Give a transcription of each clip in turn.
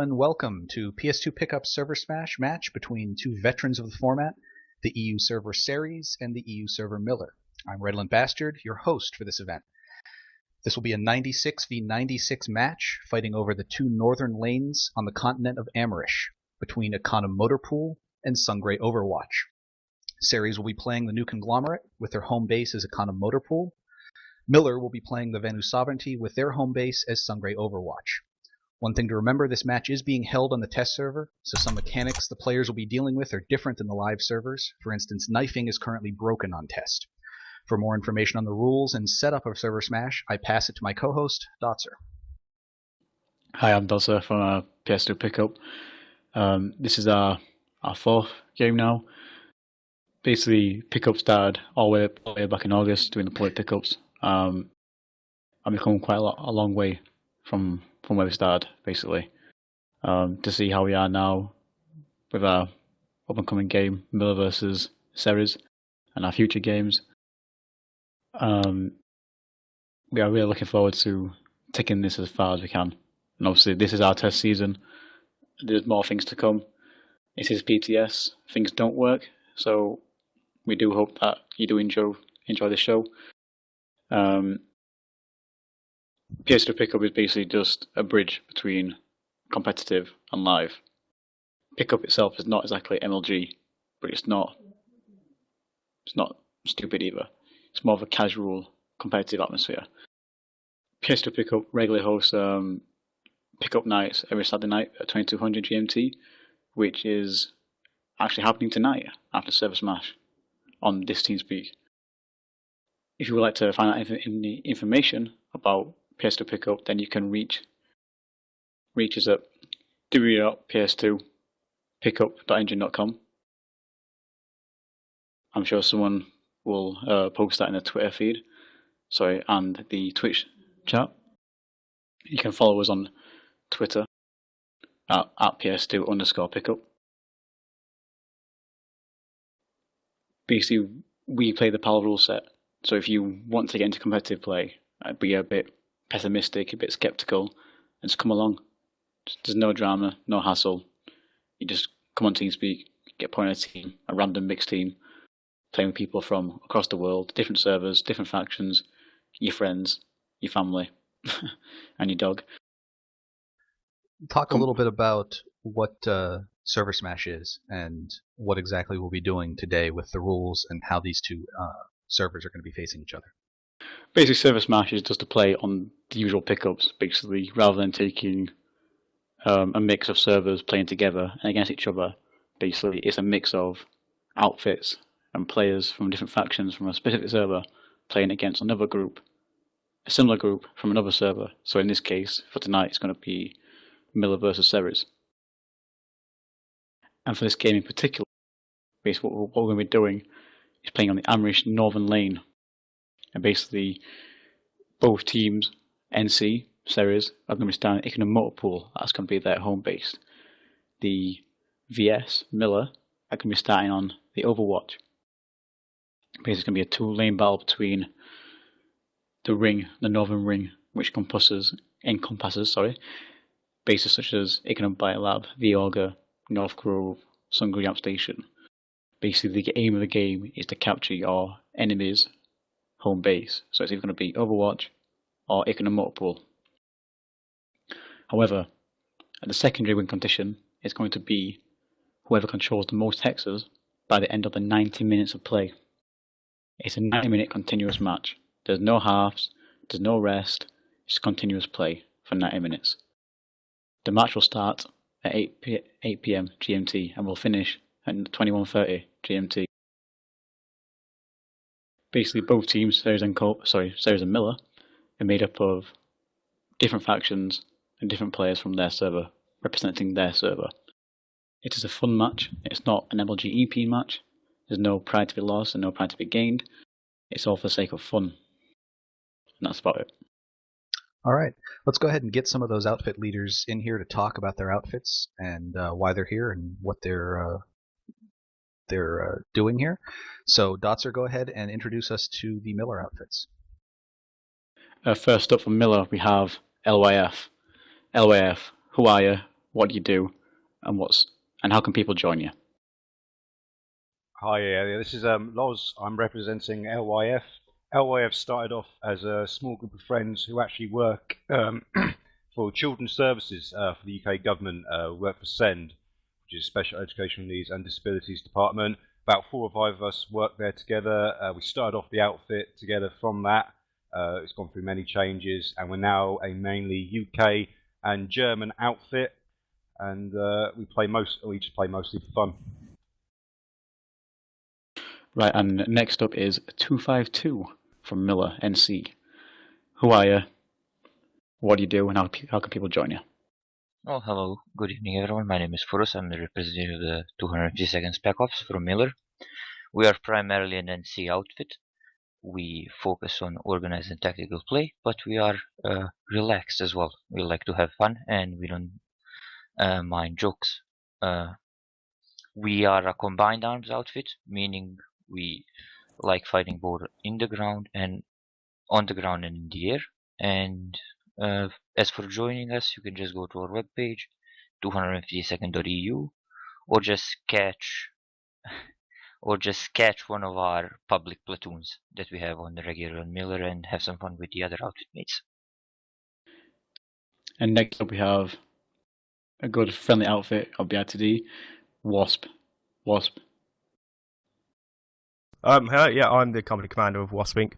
and welcome to PS2 Pickup ServerSmash match between two veterans of the format, the EU server Ceres and the EU server Miller. I'm Redland Bastard, your host for this event. This will be a 96 v 96 match fighting over the two northern lanes on the continent of Amerish between Econo Motorpool and Sungray Overwatch. Ceres will be playing the new conglomerate with their home base as Econo Motorpool. Miller will be playing the Vanu Sovereignty with their home base as Sungray Overwatch. One thing to remember, this match is being held on the test server, so some mechanics the players will be dealing with are different than the live servers. For instance, knifing is currently broken on test. For more information on the rules and setup of ServerSmash, I pass it to my co-host, Dotzer. Hi, I'm Dotzer from PS2 Pickup. This is our fourth game now. Basically, Pickup started all the way back in August doing the public pickups. I've become quite a long way from where we started, basically, to see how we are now with our up-and-coming game, Miller versus Ceres, and our future games. We are really looking forward to taking this as far as we can. And obviously, this is our test season. There's more things to come. It is PTS. Things don't work, so we do hope that you do enjoy the show. PS2 Pickup is basically just a bridge between competitive and live. Pickup itself is not exactly MLG, but it's not stupid either. It's more of a casual, competitive atmosphere. PS2 Pickup regularly hosts pickup nights every Saturday night at 2200 GMT, which is actually happening tonight after ServerSmash on this TeamSpeak. If you would like to find out any information about PS2 Pickup, then you can reach us at www.ps2pickup.engine.com. I'm sure someone will post that in the Twitter feed, and the Twitch chat. You can follow us on Twitter at ps2_pickup. Basically, we play the PAL rule set, so if you want to get into competitive play, be a bit pessimistic, a bit skeptical, and just come along. There's no drama, no hassle. You just come on TeamSpeak, get put on a team, a random mixed team, playing with people from across the world, different servers, different factions, your friends, your family, and your dog. Talk a little bit about what ServerSmash is and what exactly we'll be doing today with the rules and how these two servers are going to be facing each other. Basically, ServerSmash is just to play on the usual pickups, basically, rather than taking a mix of servers playing together and against each other. Basically, it's a mix of outfits and players from different factions from a specific server playing against another group, a similar group from another server. So in this case, for tonight, it's going to be Miller versus Ceres. And for this game in particular, basically what we're going to be doing is playing on the Amerish Northern Lane. And basically, both teams, NC, Ceres, are going to be starting at Econo Motorpool. That's going to be their home base. The VS, Miller, are going to be starting on the Overwatch. Basically, it's going to be a two-lane battle between the ring, the Northern Ring, which encompasses bases such as Econo Biolab, The Auger, North Grove, Sungray Amp Station. Basically, the aim of the game is to capture your enemy's home base. So it's either going to be Overwatch or Econo Motorpool. However, at the secondary win condition, it's going to be whoever controls the most hexes by the end of the 90 minutes of play. It's a 90-minute continuous match. There's no halves, there's no rest, it's continuous play for 90 minutes. The match will start at 8 p.m. GMT and will finish at 21:30 GMT. Basically, both teams, Ceres and Miller, are made up of different factions and different players from their server, representing their server. It is a fun match. It's not an MLG EP match. There's no pride to be lost and no pride to be gained. It's all for the sake of fun. And that's about it. All right, let's go ahead and get some of those outfit leaders in here to talk about their outfits and why they're here and what they're doing here. So, Dotzer, go ahead and introduce us to the Miller outfits. First up from Miller, we have LYF. LYF, who are you? what do you do, and how can people join you? Hi, this is Loz. I'm representing LYF. LYF started off as a small group of friends who actually work for Children's Services for the UK government. Work for SEND, which is Special Educational Needs and Disabilities Department. About 4 or 5 of us work there together. We started off the outfit together from that. It's gone through many changes, and we're now a mainly UK and German outfit. And we just play mostly for fun. Right, and next up is 252 from Miller, NC. Who are you? What do you do, and how can people join you? Well, hello, good evening everyone. My name is Furus. I'm the representative of the 252nd Spec Ops from Miller. We are primarily an NC outfit. We focus on organized and tactical play, but we are relaxed as well. We like to have fun, and we don't mind jokes. We are a combined arms outfit, meaning we like fighting both in the ground and on the ground and in the air. And as for joining us, you can just go to our webpage, 252nd.eu, or just catch one of our public platoons that we have on the regular Miller and have some fun with the other outfit mates. And next up we have a good friendly outfit of BI2D, Wasp. Yeah, I'm the company commander of Wasp Inc.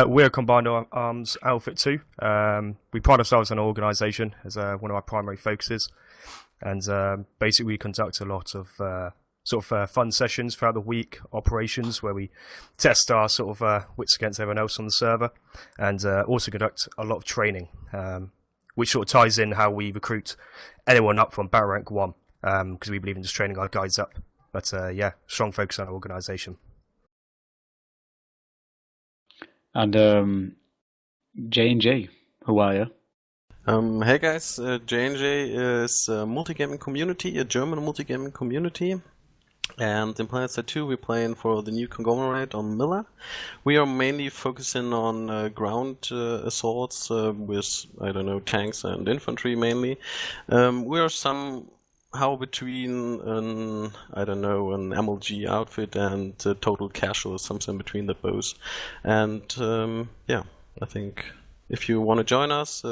We're a combined arms outfit too. We pride ourselves on organisation as one of our primary focuses, and basically we conduct a lot of fun sessions throughout the week, operations where we test our wits against everyone else on the server, and also conduct a lot of training, which sort of ties in how we recruit anyone up from battle rank 1, because we believe in just training our guys up. But strong focus on organisation. And J&J, who are you? Hey guys, J&J is a multigaming community, a German multigaming community. And in Planetside 2 we're playing for the new conglomerate on Miller. We are mainly focusing on ground assaults with, tanks and infantry mainly. We are somehow between an MLG outfit and total casual, something between the both. And I think if you want to join us,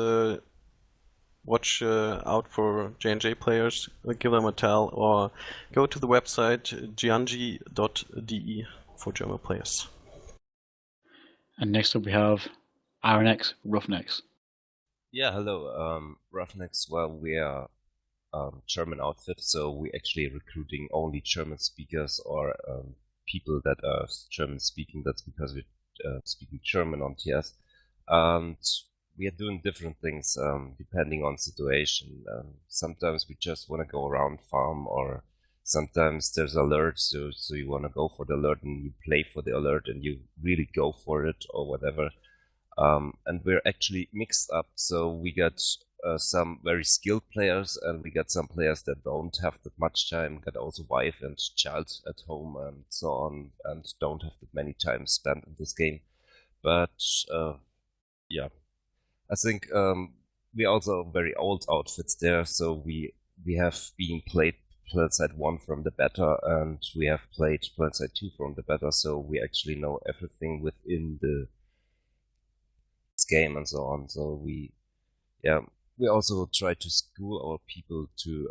watch out for J&J players, give them a tell, or go to the website giangi.de for German players. And next up we have RNX Roughnecks. Yeah, hello, Roughnecks. Well, we are German outfit, so we're actually recruiting only German speakers or people that are German speaking. That's because we're speaking German on TS. And we are doing different things depending on situation. Sometimes we just want to go around farm, or sometimes there's alert, so you want to go for the alert and you play for the alert and you really go for it or whatever. And we're actually mixed up, so we got some very skilled players and we got some players that don't have that much time, got also wife and child at home and so on, and don't have that many time spent in this game. But I think we also very old outfits there, so we have been played Planetside 1 from the beta, and we have played Planetside 2 from the beta, so we actually know everything within the game and so on. So we also try to school our people to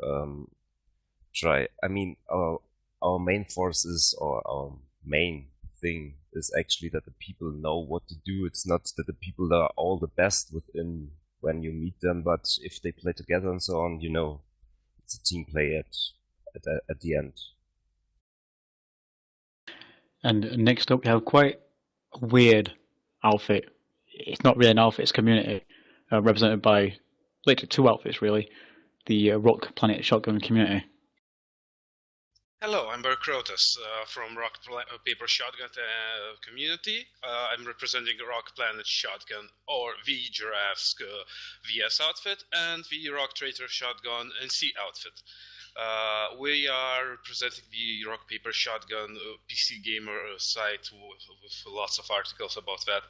our main forces, or our main thing is actually that the people know what to do. It's not that the people are all the best within when you meet them, but if they play together and so on, it's a team play at the end. And next up we have quite a weird outfit. It's not really an outfit, it's community, represented by literally 2 outfits really, the Rock Planet Shotgun community. Hello, I'm Barcrotus from Rock Paper Shotgun community. I'm representing Rock Planet Shotgun, or V Giraffe's VS outfit, and the Rock Traitor Shotgun NC outfit. We are representing the Rock Paper Shotgun PC Gamer site with lots of articles about that.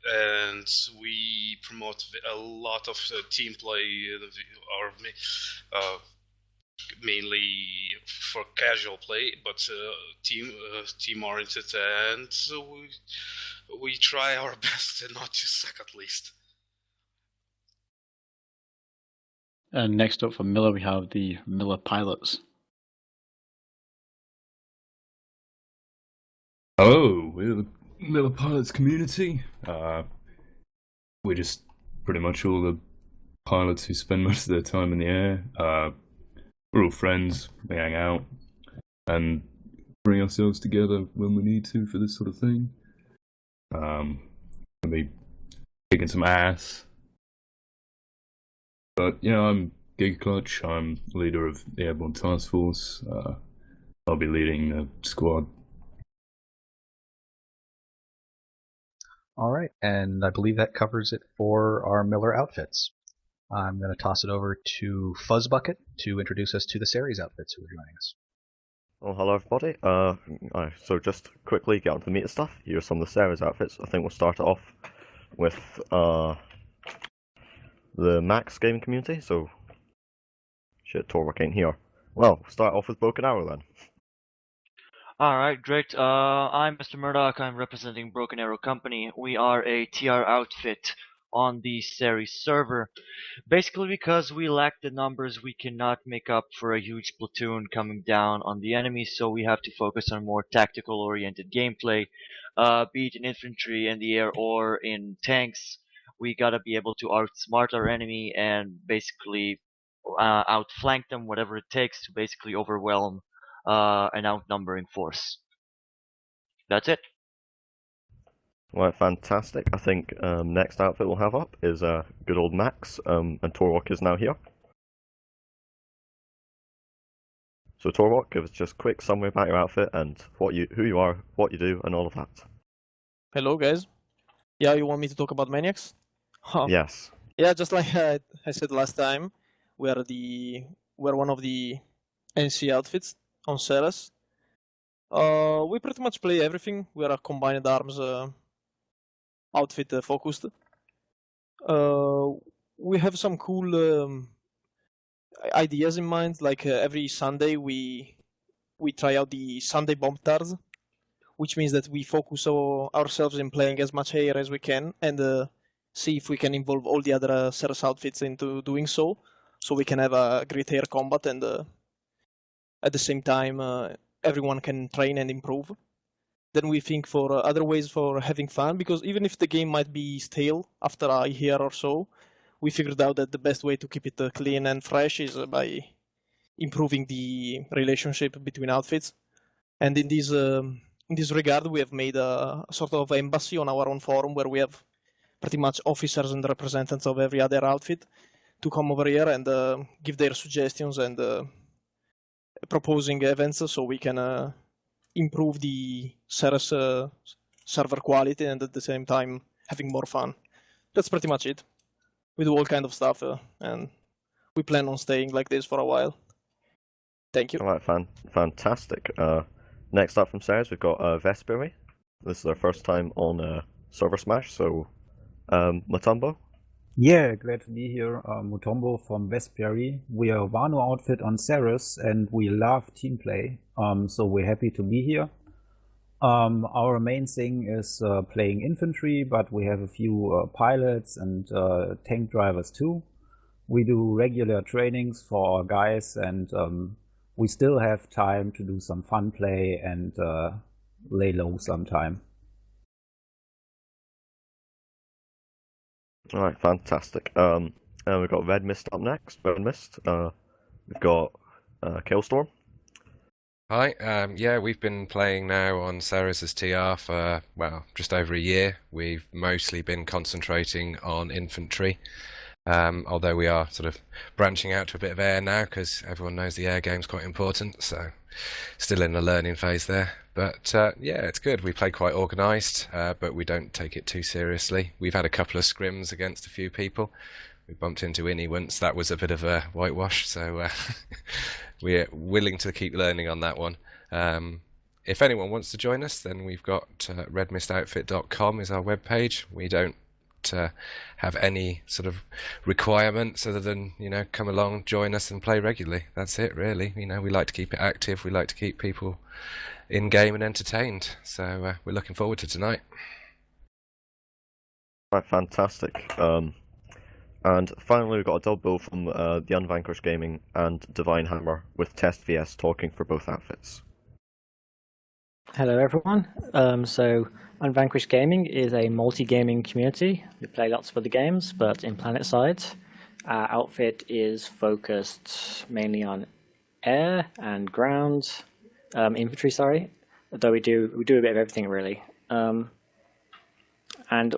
And we promote a lot of team play, or mainly for casual play, but team oriented, and we try our best not to suck at least. And next up for Miller, we have the Miller Pilots. Hello, we're the Miller Pilots community. We're just pretty much all the pilots who spend most of their time in the air. We're all friends, we hang out, and bring ourselves together when we need to for this sort of thing. Maybe kicking some ass. But, I'm Gig Clutch, I'm leader of the Airborne Task Force. I'll be leading the squad. All right, and I believe that covers it for our Miller outfits. I'm going to toss it over to Fuzzbucket to introduce us to the Ceres outfits who are joining us. Well, hello everybody. So just quickly get on to the meat stuff. Here are some of the Ceres outfits. I think we'll start it off with the Max gaming community. So, shit, Torvik ain't here. Well, we'll start off with Broken Arrow then. Alright, great. I'm Mr. Murdoch. I'm representing Broken Arrow Company. We are a TR outfit on the Ceres server. Basically because we lack the numbers, we cannot make up for a huge platoon coming down on the enemy, so we have to focus on more tactical oriented gameplay, be it in infantry, in the air, or in tanks. We gotta be able to outsmart our enemy and basically outflank them, whatever it takes to basically overwhelm an outnumbering force. That's it. Right, fantastic. I think next outfit we'll have up is good old Max, and Torvik is now here. So Torvik, give us just a quick summary about your outfit and who you are, what you do, and all of that. Hello guys. Yeah, you want me to talk about Maniacs? Yes. Yeah, just like I said last time, we're one of the NC outfits on Ceres. We pretty much play everything. We are a combined arms outfit focused. We have some cool ideas in mind. Like every Sunday, we try out the Sunday bomb tards, which means that we focus ourselves in playing as much air as we can and see if we can involve all the other Ceres outfits into doing so we can have a great air combat and at the same time everyone can train and improve. Then we think for other ways for having fun, because even if the game might be stale after a year or so, we figured out that the best way to keep it clean and fresh is by improving the relationship between outfits. And in this regard, we have made a sort of embassy on our own forum where we have pretty much officers and representatives of every other outfit to come over here and give their suggestions and proposing events so we can improve the Ceres server quality and at the same time having more fun. That's pretty much it. We do all kind of stuff and we plan on staying like this for a while. Thank you. Alright, fantastic. Next up from Ceres, we've got Vesperi. This is our first time on ServerSmash, so Matumbo. Yeah, glad to be here. Mutombo from Vesperi. We are a Wano outfit on Ceres and we love team play, so we're happy to be here. Our main thing is playing infantry, but we have a few pilots and tank drivers too. We do regular trainings for our guys and we still have time to do some fun play and lay low sometime. Alright, fantastic. And we've got Red Mist up next. Red Mist. We've got Killstorm. Hi, yeah, we've been playing now on Ceres as TR for, well, just over a year. We've mostly been concentrating on infantry, although we are sort of branching out to a bit of air now because everyone knows the air game's quite important, so still in the learning phase there. But yeah, it's good. We play quite organised, but we don't take it too seriously. We've had a couple of scrims against a few people. We bumped into Innie once. That was a bit of a whitewash, so we're willing to keep learning on that one. If anyone wants to join us, then we've got redmistoutfit.com is our webpage. We don't have any sort of requirements other than, come along, join us and play regularly. That's it, really. We like to keep it active. We like to keep people in game and entertained. So we're looking forward to tonight. Right, fantastic. And finally, we've got a double bill from the Unvanquished Gaming and Divine Hammer, with Test VS talking for both outfits. Hello everyone. So Unvanquished Gaming is a multi-gaming community. We play lots of other games, but in Planetside, our outfit is focused mainly on air and ground, infantry. Sorry, though we do a bit of everything really. And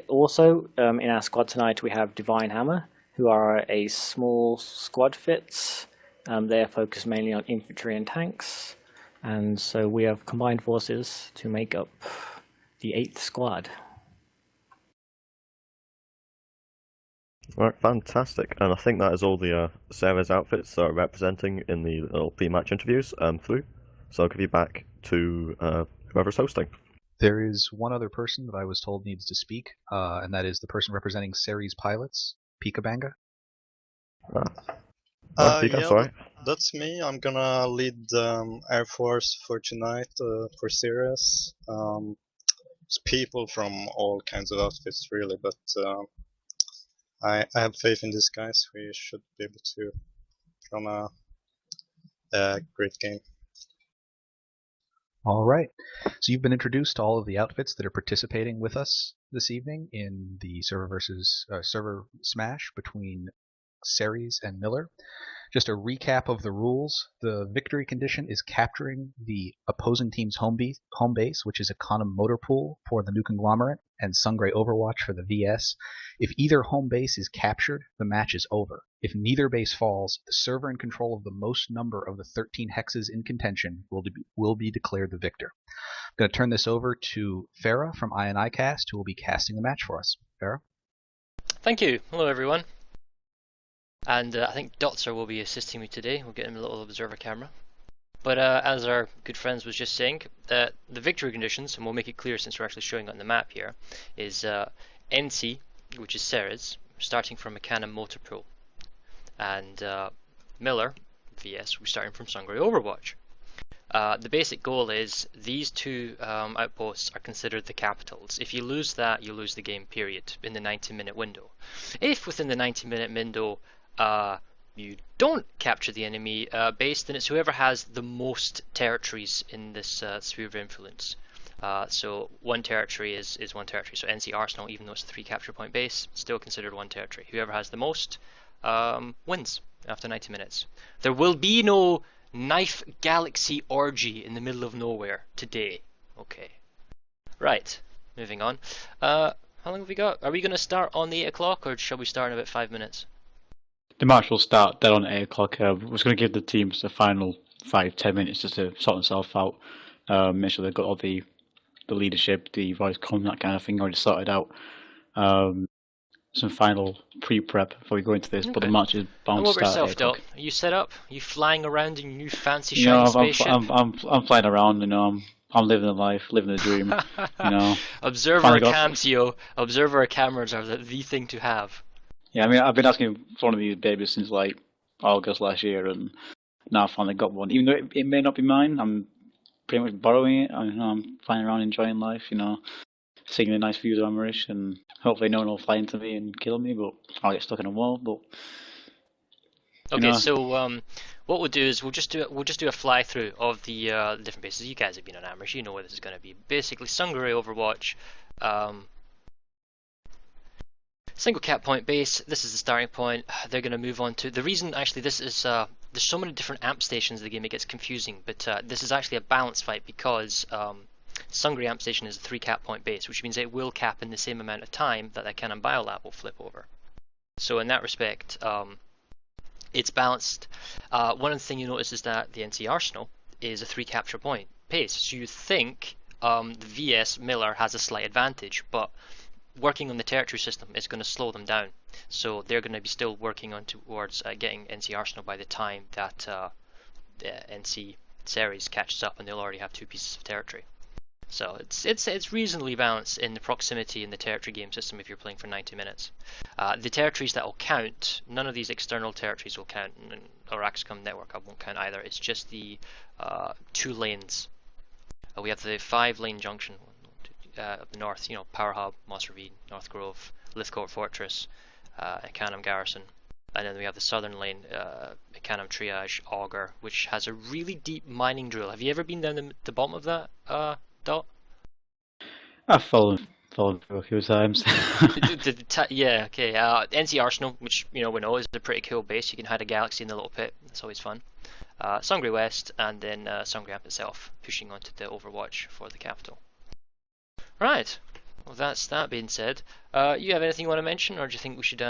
also in our squad tonight we have Divine Hammer, who are a small squad fit. They're focused mainly on infantry and tanks. And so we have combined forces to make up the 8th squad. Right, fantastic. And I think that is all the Ceres outfits that are representing in the little pre-match interviews through. So I'll give you back to whoever's hosting. There is one other person that I was told needs to speak, and that is the person representing Ceres pilots, Pikabanga. Sorry. That's me. I'm gonna lead Air Force for tonight for Ceres. It's people from all kinds of outfits, really, but I have faith in these guys. We should be able to put on a great game. All right. So you've been introduced to all of the outfits that are participating with us this evening in the ServerSmash between Ceres and Miller. Just a recap of the rules. The victory condition is capturing the opposing team's home base, which is Econom Motor Pool for the New Conglomerate and Sungray Overwatch for the VS. If either home base is captured, the match is over. If neither base falls, the server in control of the most number of the 13 hexes in contention will be declared the victor. I'm going to turn this over to Farah from INI Cast, who will be casting the match for us. Farah? Thank you. Hello, everyone. And I think Dotzer will be assisting me today. We'll get him a little observer camera. But as our good friends was just saying, the victory conditions, and we'll make it clear since we're actually showing it on the map here, is NC, which is Ceres, starting from Econom Motor Pool. And Miller, VS, we're starting from Sungray Overwatch. The basic goal is these two outposts are considered the capitals. If you lose that, you lose the game, period, in the 90-minute window. If within the 90-minute window you don't capture the enemy base, then it's whoever has the most territories in this sphere of influence. So one territory is one territory. So NC Arsenal, even though it's a 3 capture point base, still considered one territory. Whoever has the most wins after 90 minutes. There will be no knife galaxy orgy in the middle of nowhere today. Okay. Right. Moving on. How long have we got? Are we going to start on the 8 o'clock, or shall we start in about 5 minutes? The match will start dead on 8 o'clock. I was going to give the teams the final 5-10 minutes just to sort themselves out. Make sure they've got all the leadership, the voice comm, that kind of thing already sorted out. Some final pre-prep before we go into this, but the match is bound to start. What about yourself, Dot? Are you set up? Are you flying around in your new fancy shiny spaceship? I'm flying around, I'm living the life, living the dream, Observer cams, Observer cameras are the thing to have. Yeah, I mean, I've been asking for one of these babies since like August last year, and now I finally got one. Even though it may not be mine, I'm pretty much borrowing it. I'm flying around enjoying life, seeing the nice views of Amerish, and hopefully no one will fly into me and kill me, but I'll get stuck in a wall. But okay, so what we'll do is we'll just do a fly through of the different bases. You guys have been on Amerish, you know what this is going to be. Basically, Sungray Overwatch. Single cap point base, this is the starting point. They're going to move on to... The reason, actually, this is... there's so many different amp stations in the game, it gets confusing. But this is actually a balance fight because Sungray amp station is a 3 cap point base, which means it will cap in the same amount of time that Cannon Biolab will flip over. So in that respect, it's balanced. One of the things you notice is that the NC Arsenal is a 3 capture point base. So you think the VS Miller has a slight advantage, but... working on the territory system is going to slow them down, so they're going to be still working on towards getting NC Arsenal by the time that NC Ceres catches up, and they'll already have 2 pieces of territory. So it's reasonably balanced in the proximity in the territory game system if you're playing for 90 minutes. The territories that will count, none of these external territories will count, or XCOM Network Hub won't count either. It's just the 2 lanes. We have the 5-lane junction up the north, Power Hub, Moss Ravine, North Grove, Lithcourt Fortress, Canham Garrison. And then we have the southern lane, Canham Triage, Augur, which has a really deep mining drill. Have you ever been down the bottom of that, Dot? I've fallen through a few times. Yeah, okay. NC Arsenal, which we know is a pretty cool base. You can hide a galaxy in the little pit. That's always fun. Sangre West, and then Sangre itself, pushing onto the Overwatch for the capital. Right. Well, that's that being said. You have anything you want to mention, or do you think we should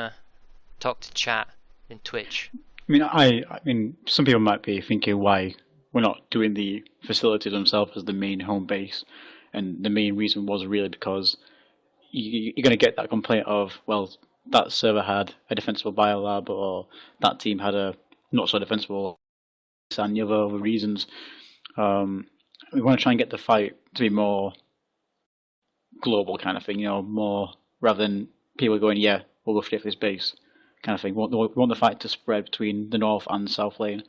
talk to chat in Twitch? I mean, some people might be thinking why we're not doing the facilities themselves as the main home base, and the main reason was really because you're going to get that complaint of, well, that server had a defensible biolab, or that team had a not so defensible, and the other reasons. We want to try and get the fight to be more global kind of thing, more rather than people going, yeah, we'll go for this base kind of thing. We want the fight to spread between the north and south lane.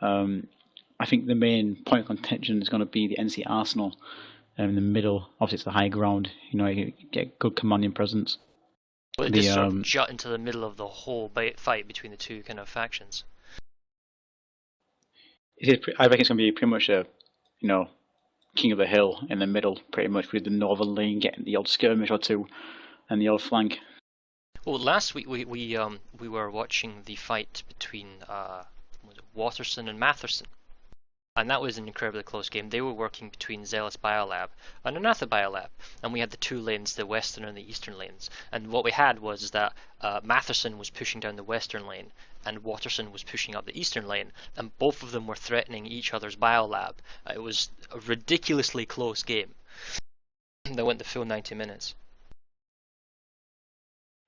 I think the main point of contention is going to be the NC Arsenal in the middle. Obviously, it's the high ground. You get good commanding presence. Well, it just sort of jut into the middle of the whole fight between the two kind of factions. I reckon it's going to be pretty much a, king of the hill in the middle, pretty much, with the northern lane getting the odd skirmish or two, and the odd flank. Well, last week we were watching the fight between Watterson and Matherson, and that was an incredibly close game. They were working between Zealous Biolab and Anatha Biolab, and we had the 2 lanes, the western and the eastern lanes. And what we had was that Matherson was pushing down the western lane, and Watterson was pushing up the eastern lane, and both of them were threatening each other's biolab. It was a ridiculously close game that went the full 90 minutes.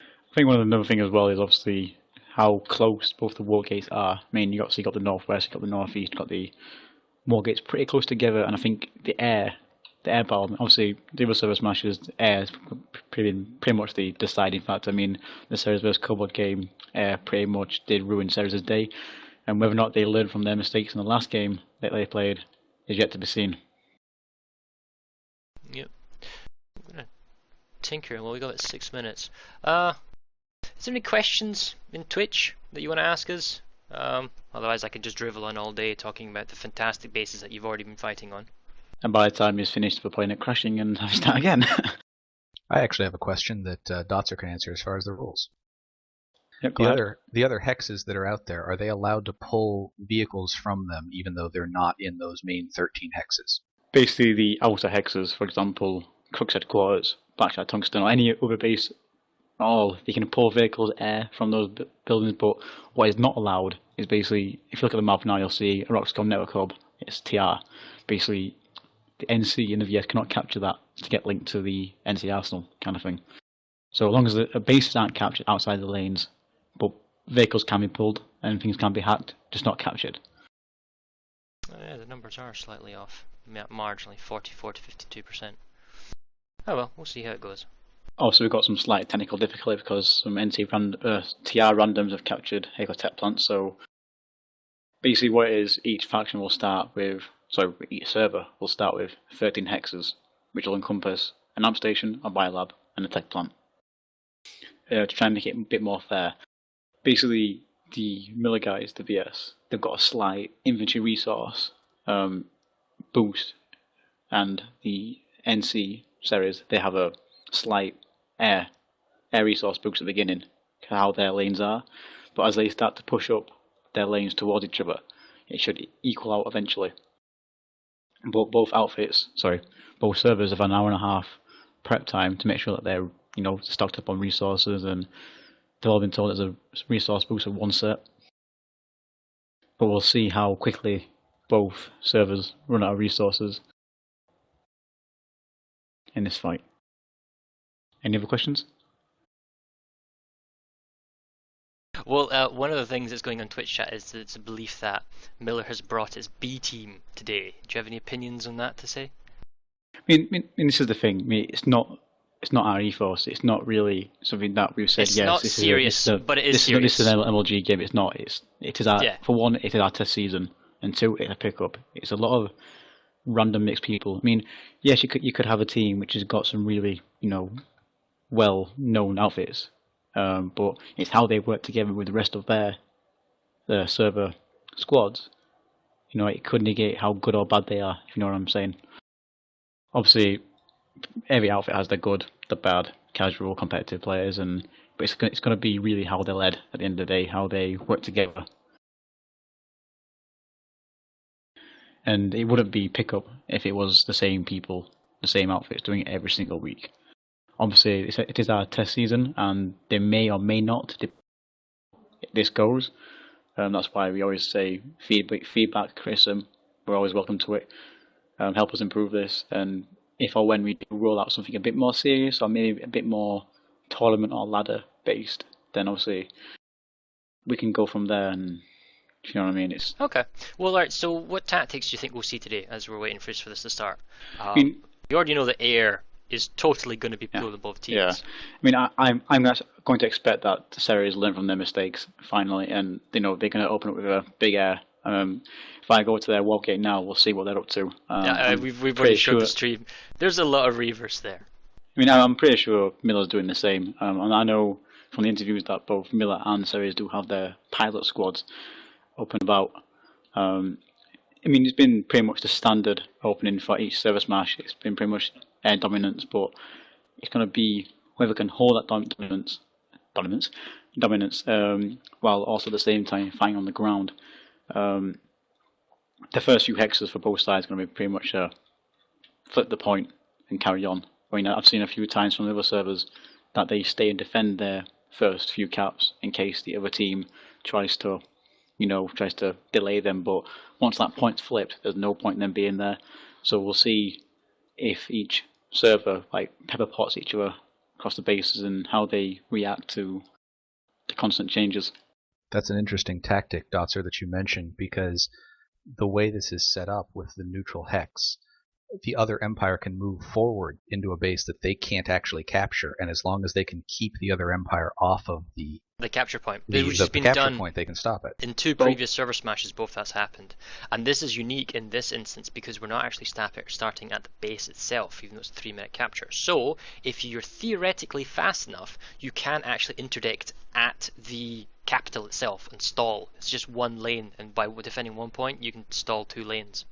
I think one of the other thing as well is obviously how close both the war gates are. I mean, you got the northwest, you got the northeast, you got the war gates pretty close together, and I think the air battle, obviously the other ServerSmash's air is pretty much the deciding factor. I mean, the Ceres vs Cobalt game, air pretty much did ruin Ceres' day, and whether or not they learned from their mistakes in the last game that they played is yet to be seen. Yep. I'm gonna tinker. Well, we got about 6 minutes. Is there any questions in Twitch that you want to ask us? Otherwise, I could just drivel on all day talking about the fantastic bases that you've already been fighting on. And by the time he's finished, we're playing it crashing and have to start again. I actually have a question that Dotzer can answer as far as the rules. Yep, the other hexes that are out there, are they allowed to pull vehicles from them even though they're not in those main 13 hexes? Basically, the outer hexes, for example, Cook's Headquarters, Blackshot Tungsten, or any other base, you can pull vehicles air from those buildings, but what is not allowed is basically, if you look at the map now, you'll see a Roxcom Network Hub, it's TR. Basically, the NC and the VS cannot capture that to get linked to the NC Arsenal kind of thing. So as long as the bases aren't captured outside the lanes, but vehicles can be pulled and things can be hacked, just not captured. Oh yeah, the numbers are slightly off, marginally, 44 to 52%. Oh well, we'll see how it goes. Also, we've got some slight technical difficulty because some TR randoms have captured Halo Tech Plants. So basically, what it is, each faction will start with, each server will start with 13 hexes, which will encompass an amp station, a biolab, and a tech plant. To try and make it a bit more fair. Basically, the Miller guys, the VS, they've got a slight infantry resource boost, and the NC Ceres, they have a slight air resource boost at the beginning, how their lanes are, but as they start to push up their lanes towards each other, it should equal out eventually. But both servers have an hour and a half prep time to make sure that they're stocked up on resources, and they've all been told there's a resource boost of 1 set. But we'll see how quickly both servers run out of resources in this fight. Any other questions? Well, one of the things that's going on Twitch chat is it's a belief that Miller has brought his B team today. Do you have any opinions on that to say? this is the thing. I mean, it's not our ethos. It's not really something that we've said. It's yes, not this serious, is but it is serious. This is an MLG game. It's not. It is our, Yeah. for one, it is our test season, and two, it's a pickup. It's a lot of random mixed people. I mean, yes, you could have a team which has got some really well-known outfits, but it's how they work together with the rest of their server squads. It could negate how good or bad they are, if you know what I'm saying. Obviously, every outfit has the good, the bad, casual, competitive players, but it's going to be really how they're led at the end of the day, how they work together. And it wouldn't be pickup if it was the same people, the same outfits doing it every single week. Obviously, it is our test season, and they may or may not this goes. That's why we always say feedback, criticism. We're always welcome to it. Help us improve this, and if or when we do roll out something a bit more serious, or maybe a bit more tournament or ladder based, then obviously we can go from there. And you know what I mean? It's okay. Well, alright. So, what tactics do you think we'll see today as we're waiting for this to start? You already know that air is totally going to be pulled above teams. Yeah, I mean, I'm going to expect that Ceres learn from their mistakes finally, and they're going to open up with a big air. If I go to their walk gate now, we'll see what they're up to. We've already showed the stream. There's a lot of reavers there. I mean, I'm pretty sure Miller's doing the same, and I know from the interviews that both Miller and Ceres do have their pilot squads up and about. I mean, it's been pretty much the standard opening for each ServerSmash. It's been pretty much air dominance, but it's going to be whoever can hold that dominance, while also at the same time fighting on the ground. The first few hexes for both sides are going to be pretty much flip the point and carry on. I mean, I've seen a few times from the other servers that they stay and defend their first few caps in case the other team tries to delay them. But once that point's flipped, there's no point in them being there. So we'll see if each server pepper pots each other across the bases and how they react to the constant changes. That's an interesting tactic, Dotzer, that you mentioned, because the way this is set up with the neutral hex, the other empire can move forward into a base that they can't actually capture, and as long as they can keep the other empire off of the capture point, which has been done point, they can stop it. In two previous server smashes, both that's happened, and this is unique in this instance because we're not actually starting at the base itself, even though it's a 3-minute capture. So if you're theoretically fast enough, you can actually interdict at the capital itself and stall. It's just one lane, and by defending one point, you can stall 2 lanes.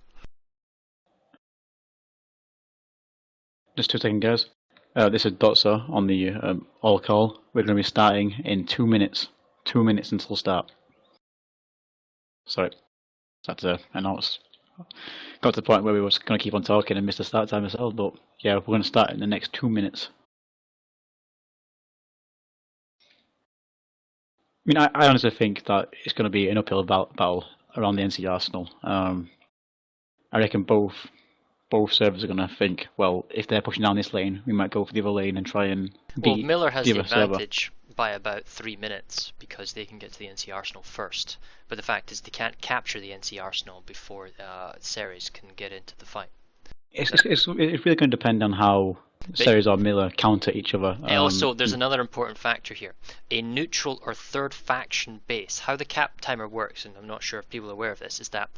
Just 2 seconds, guys. This is Dotzer on the all call. We're going to be starting in 2 minutes. 2 minutes until start. Sorry, that's I know it's got to the point where we were going to keep on talking and miss the start time ourselves, but yeah, we're going to start in the next 2 minutes. I mean, I honestly think that it's going to be an uphill battle around the NC Arsenal. I reckon both servers are going to think, well, if they're pushing down this lane, we might go for the other lane and try and beat Miller has the the other advantage by about 3 minutes because they can get to the NC Arsenal first. But the fact is they can't capture the NC Arsenal before Ceres can get into the fight. It's really going to depend on how Ceres or Miller counter each other. Also, there's another important factor here. A neutral or third faction base, how the cap timer works, and I'm not sure if people are aware of this, is that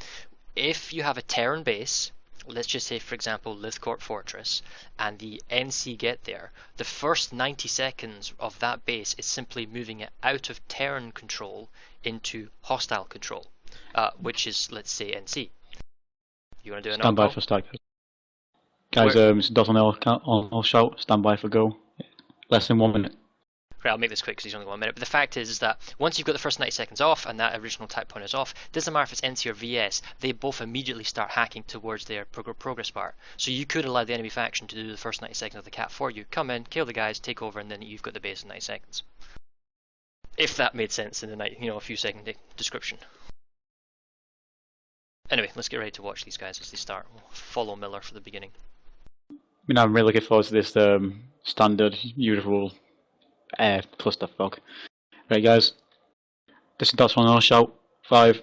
if you have a Terran base, let's just say, for example, Lithcourt Fortress, and the NC get there, the first 90 seconds of that base is simply moving it out of Terran control into hostile control, which is, let's say, NC. You want to do an stand by for start, guys. Dot on all shout. Stand by for go. Less than 1 minute. Right, I'll make this quick because he's only 1 minute. But the fact is that once you've got the first 90 seconds off and that original type point is off, doesn't matter if it's NC or VS, they both immediately start hacking towards their progress bar. So you could allow the enemy faction to do the first 90 seconds of the cap for you. Come in, kill the guys, take over, and then you've got the base in 90 seconds. If that made sense in the a few second description. Anyway, let's get ready to watch these guys as they start. We'll follow Miller for the beginning. I mean, I'm really looking forward to this standard, usual clusterfuck. Right, guys. This is Dots on all shout. 5,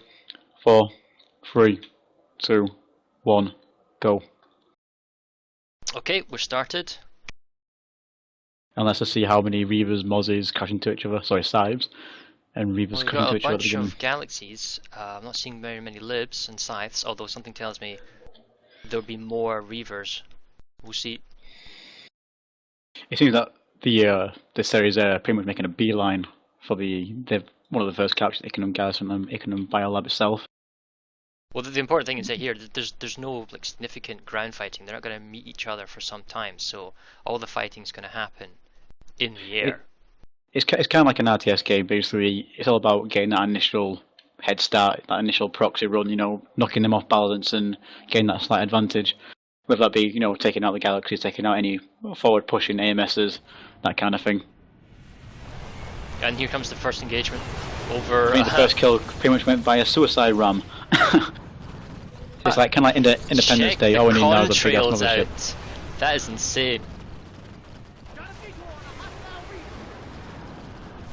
4, 3, 2, 1, go. Okay, we're started. And let's just see how many Reavers, Mozzies crash into each other. Sorry, Scythes. And Reavers We've crash got into a each other at the bunch beginning. of galaxies. I'm not seeing very many libs and scythes, although something tells me there'll be more Reavers. We'll see. It seems that the series are pretty much making a beeline for one of the first captures, Ickenham Garrison and Ickenham Biolab itself. Well, the important thing is that here, there's no like significant ground fighting. They're not going to meet each other for some time, so all the fighting's going to happen in the air. It's kind of like an RTS game, basically. It's all about getting that initial head start, that initial proxy run, knocking them off balance and getting that slight advantage. Whether that be, taking out the galaxies, taking out any forward pushing AMSs, that kind of thing. And here comes the first engagement over. I mean, the first kill pretty much went via suicide ram. It's like kind of like Independence Day. All we need now is a big ass mothership. That is insane.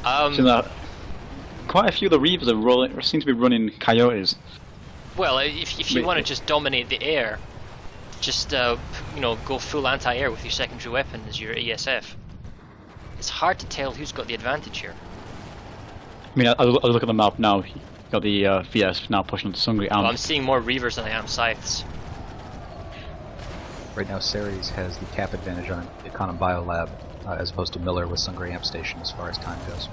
So quite a few of the Reavers seem to be running Coyotes. Well, if you want to just dominate the air, just go full anti-air with your secondary weapon as your ESF. It's hard to tell who's got the advantage here. I mean, I'll look at the map now. You've got the VS now pushing onto Sungri. Well, I'm seeing more Reavers than I am Scythes. Right now, Ceres has the cap advantage on Ickenham Biolab, as opposed to Miller with Sungri Amp Station as far as time goes.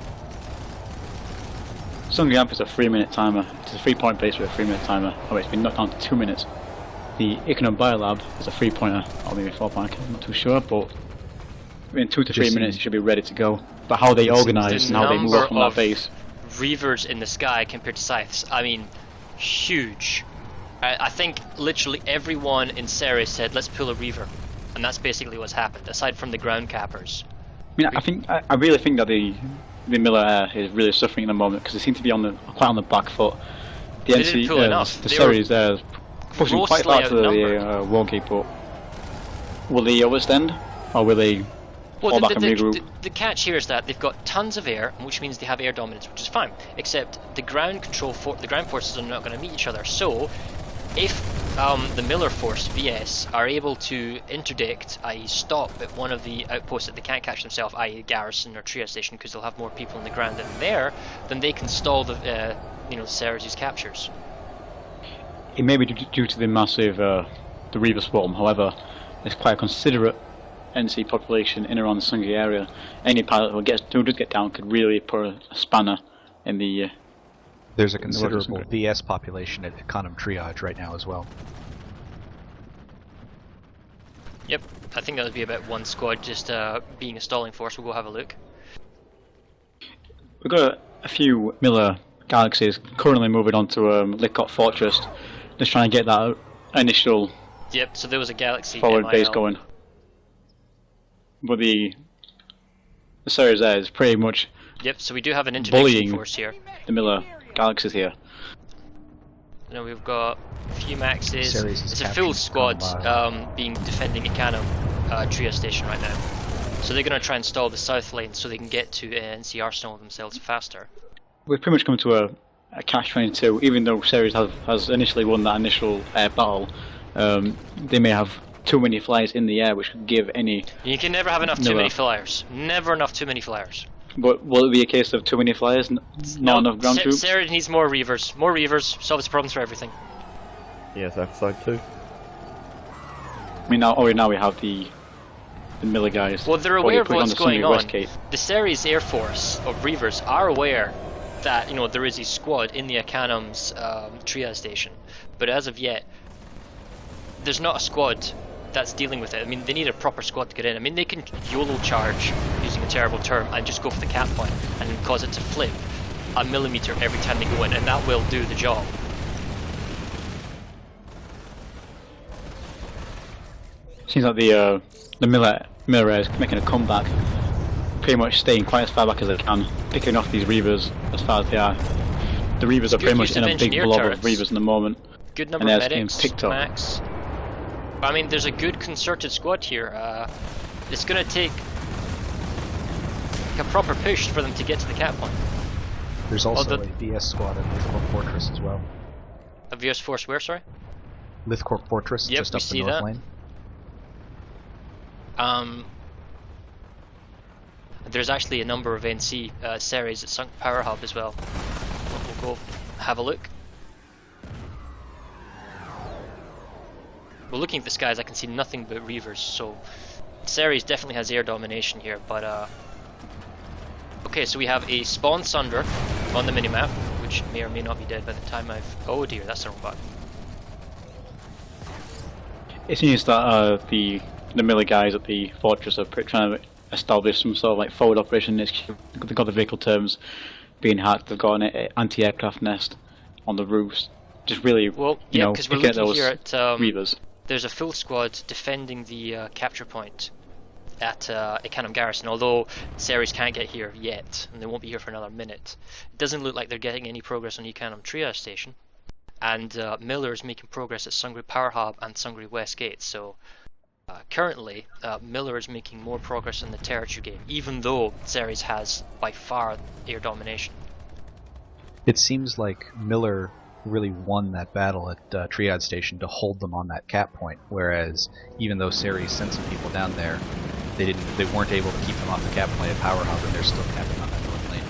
Sungri Amp is a 3-minute timer. It's a 3-point base with a 3-minute timer. Oh, it's been knocked down to 2 minutes. The Ickenham Biolab is a 3-pointer, or maybe 4-pointer, I'm not too sure, but in 2 to 3 minutes it should be ready to go. But how they organise and how they move from that base. Reavers in the sky compared to Scythes, I mean, huge. I think literally everyone in Ceres said, let's pull a Reaver. And that's basically what's happened, aside from the ground cappers. I mean, I really think that the Miller Air is really suffering at the moment, because they seem to be quite on the back foot. The didn't pull enough. The Ceres there is pushing quite hard to the Wargate, but will they overextend, or will they fall back and regroup? The catch here is that they've got tons of air, which means they have air dominance, which is fine. Except the ground forces are not going to meet each other. So, if the Miller Force VS are able to interdict, i.e. stop at one of the outposts that they can't catch themselves, i.e. Garrison or Trias Station, because they'll have more people on the ground than there, then they can stall the Ceres' captures. It may be due to the massive the Reaver swarm. However, there's quite a considerate NC population in around the Sungri area. Any pilot who does get down could really put a spanner in the. There's a considerable VS population at Ickenham Triage right now as well. Yep, I think that would be about one squad just being a stalling force. We'll go have a look. We've got a few Miller Galaxies currently moving on to Lidcott Fortress, just trying to get that initial. Yep, so there was a Galaxy forward MIL. base going. But the Ceres there is pretty much. Yep, so we do have an interdiction force here. The Miller Galaxies here. Now we've got a few maxes. Ceres it's a full squad being defending Ickenham Trias Station right now. So they're going to try and stall the south lane so they can get to NC Arsenal themselves faster. We've pretty much come to a catch-22. Even though Ceres has initially won that initial air battle, they may have too many flyers in the air, which could give any. You can never have enough too many flyers. Never enough too many flyers. But will it be a case of too many flyers, not enough ground troops? Ceres needs more Reavers. More Reavers solves the problems for everything. Yes, side too. I mean, now we have the Miller guys. Well, they're aware of what's going on. Westgate. The Ceres Air Force of Reavers are aware that there is a squad in the Ickenham's triage station, but as of yet, there's not a squad that's dealing with it. I mean, they need a proper squad to get in. I mean, they can YOLO charge, using a terrible term, and just go for the cap point and cause it to flip a millimeter every time they go in, and that will do the job. Seems like the Miller is making a comeback, pretty much staying quite as far back as they can, picking off these Reavers as far as they are. The Reavers are pretty much in a big blob of Reavers in the moment. Good number of medics, max. I mean, there's a good concerted squad here. It's going to take a proper push for them to get to the cap point. There's also a VS squad at Lithcorp Fortress as well. A VS force where, sorry? Lithcorp Fortress, just up the north lane. There's actually a number of NC Ceres at Sunk Power Hub as well. We'll go have a look. Well, looking at the skies, I can see nothing but Reavers, so Ceres definitely has air domination here, but okay, so we have a spawn Sunder on the minimap, which may or may not be dead by the time I've... Oh dear, that's the wrong button. It seems that the Miller guys at the fortress are trying to establish some sort of like forward operation. They've got the vehicle terms being hacked. They've got an anti-aircraft nest on the roofs. Just really, well, you know, because we're looking those here at Reavers. There's a full squad defending the capture point at Ecanum Garrison, although Ceres can't get here yet, and they won't be here for another minute. It doesn't look like they're getting any progress on Ecanum Triage Station, and Miller is making progress at Sungri Power Hub and Sungri West Gate, so currently Miller is making more progress in the territory game, even though Ceres has by far air domination. It seems like Miller really won that battle at Triad Station to hold them on that cap point, whereas even though Ceres sent some people down there, they weren't able to keep them off the cap point at Power Hub, and they're still capping on that north lane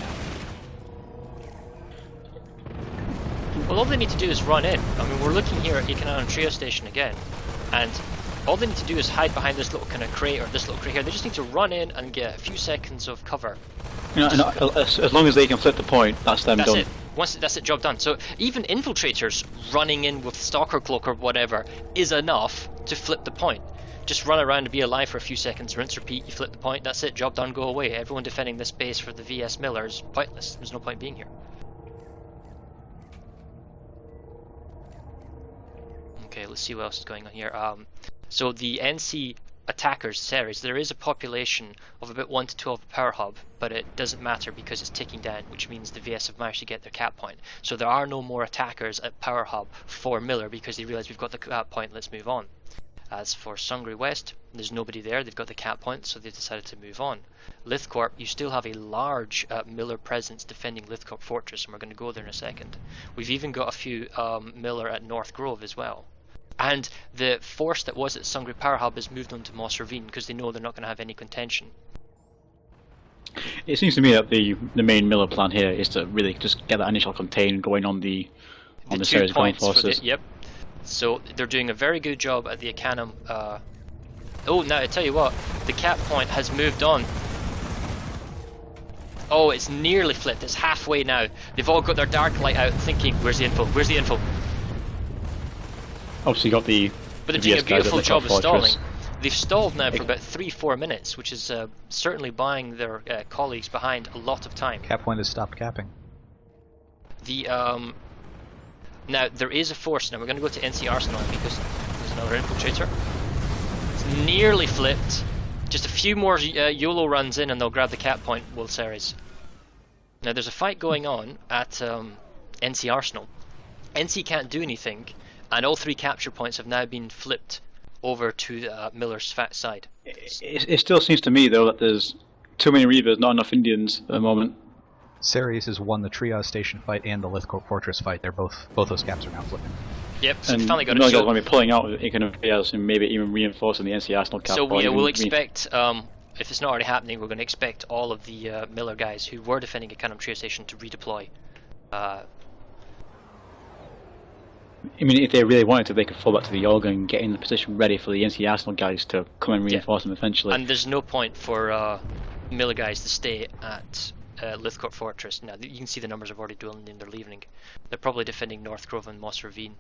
now. Well, all they need to do is run in. I mean, we're looking here at Economic Trio Station again, and all they need to do is hide behind this little kind of crate or this little crate here. They just need to run in and get a few seconds of cover. You know, as long as they can flip the point, that's them done. That's it. That's it, job done. So even infiltrators running in with Stalker Cloak or whatever is enough to flip the point. Just run around and be alive for a few seconds, rinse, repeat, you flip the point, that's it, job done, go away. Everyone defending this base for the VS Miller is pointless. There's no point being here. Okay, let's see what else is going on here. So the NC attackers, Ceres, there is a population of about 1 to 12 at Power Hub, but it doesn't matter because it's ticking down, which means the VS have managed to get their cap point. So there are no more attackers at Power Hub for Miller because they realise we've got the cap point, let's move on. As for Sungri West, there's nobody there, they've got the cap point, so they've decided to move on. Lithcorp, you still have a large Miller presence defending Lithcorp Fortress, and we're going to go there in a second. We've even got a few Miller at North Grove as well. And the force that was at Sungri Power Hub has moved on to Moss Ravine because they know they're not going to have any contention. It seems to me that the main Miller plan here is to really just get that initial contain going on the Ceres ground forces. Yep. So they're doing a very good job at the Ecanum. Oh, now I tell you what, the cap point has moved on. Oh, it's nearly flipped. It's halfway now. They've all got their dark light out, thinking, "Where's the info? Where's the info?" Obviously got the... But they're doing a beautiful job of stalling. They've stalled now for about 3-4 minutes, which is certainly buying their colleagues behind a lot of time. Cap point has stopped capping. The now there is a force. Now we're going to go to NC Arsenal because there's another infiltrator. It's nearly flipped. Just a few more YOLO runs in and they'll grab the cap point, will Ceres. Now there's a fight going on at NC Arsenal. NC can't do anything, and all 3 capture points have now been flipped over to Miller's fat side. It still seems to me, though, that there's too many Reavers, not enough Indians at the moment. Ceres has won the Triage Station fight and the Lithcorp Fortress fight. They're both those caps are now flipping. Yep, so and we finally got it. So Going to be pulling out Economic Triage and maybe even reinforcing the NC Arsenal cap. So we'll expect, if it's not already happening, we're going to expect all of the Miller guys who were defending Economic Triage Station to redeploy. I mean, if they really wanted to, they could fall back to the Yorga and get in the position ready for the NC Arsenal guys to come and reinforce them eventually. And there's no point for Miller guys to stay at Lithcorp Fortress. Now, you can see the numbers have already dwindled and they're leaving. They're probably defending North Grove and Moss Ravine.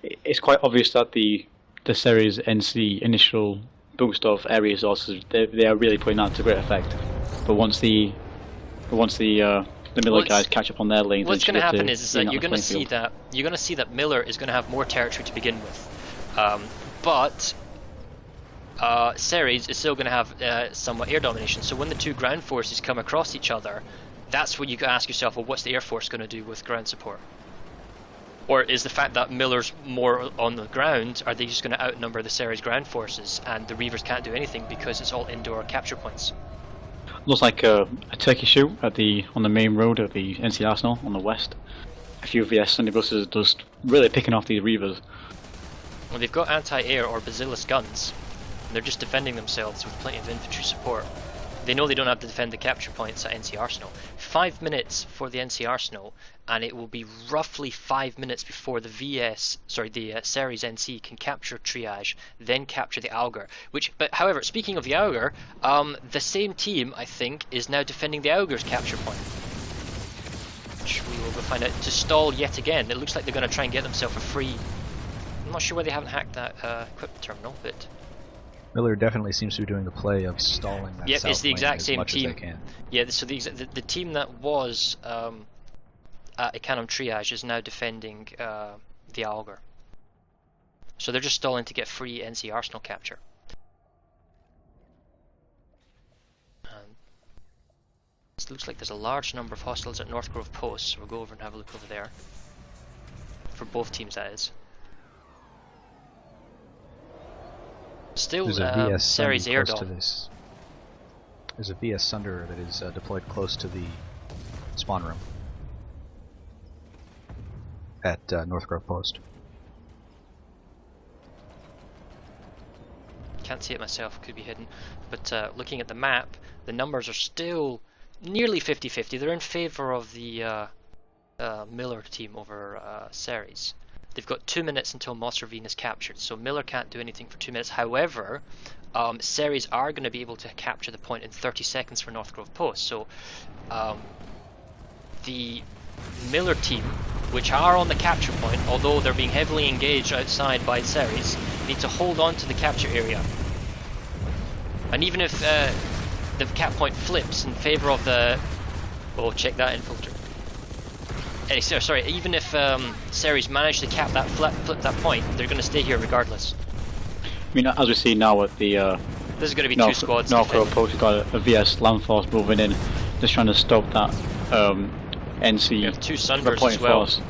It's quite obvious that the Ceres NC initial boost of area resources, they are really putting that to great effect. But once the Miller guys catch up on their lanes. What's going to happen is that you're going to see that Miller is going to have more territory to begin with, but Ceres is still going to have somewhat air domination. So when the 2 ground forces come across each other, that's what you can ask yourself: well, what's the air force going to do with ground support? Or is the fact that Miller's more on the ground, are they just going to outnumber the Ceres ground forces, and the Reavers can't do anything because it's all indoor capture points? Looks like a turkey shoot on the main road of the NC Arsenal on the west. A few VS Sunday buses just really picking off these Reavers. Well, they've got anti-air or Basilisk guns, And they're just defending themselves with plenty of infantry support. They know they don't have to defend the capture points at NC Arsenal. 5 minutes for the NC Arsenal, and it will be roughly 5 minutes before the Ceres NC can capture Triage, then capture the Augur. But however, speaking of the Augur, the same team, I think, is now defending the Augur's capture point. Which we will go find out, to stall yet again. It looks like they're going to try and get themselves a free... I'm not sure why they haven't hacked that equipment terminal, but... Miller definitely seems to be doing the play of stalling that Yep, south it's the lane exact as same much team. as they can. Yeah, so the team that was at Ecanom Triage is now defending the Augur. So they're just stalling to get free NC Arsenal capture. It looks like there's a large number of hostiles at North Grove Post, so we'll go over and have a look over there. For both teams, that is. Still, There's a VS Ceres Sunder close Airdom. to this. There's a VS Sunder that is deployed close to the spawn room at North Grove Post. Can't see it myself, could be hidden. But looking at the map, the numbers are still nearly 50-50. They're in favour of the Miller team over Ceres. They've got 2 minutes until Moss Ravine is captured, so Miller can't do anything for 2 minutes. However, Ceres are going to be able to capture the point in 30 seconds for North Grove Post. So the Miller team, which are on the capture point, although they're being heavily engaged outside by Ceres, need to hold on to the capture area. And even if the cap point flips in favour of the... Oh, check that infiltrator. Sorry, even if Ceres manage to cap that flip that point, they're going to stay here regardless. I mean, as we see now at the This is going to be two squads. North Grove Post, we've got a VS land force moving in, just trying to stop that NC two Sunders as well, force.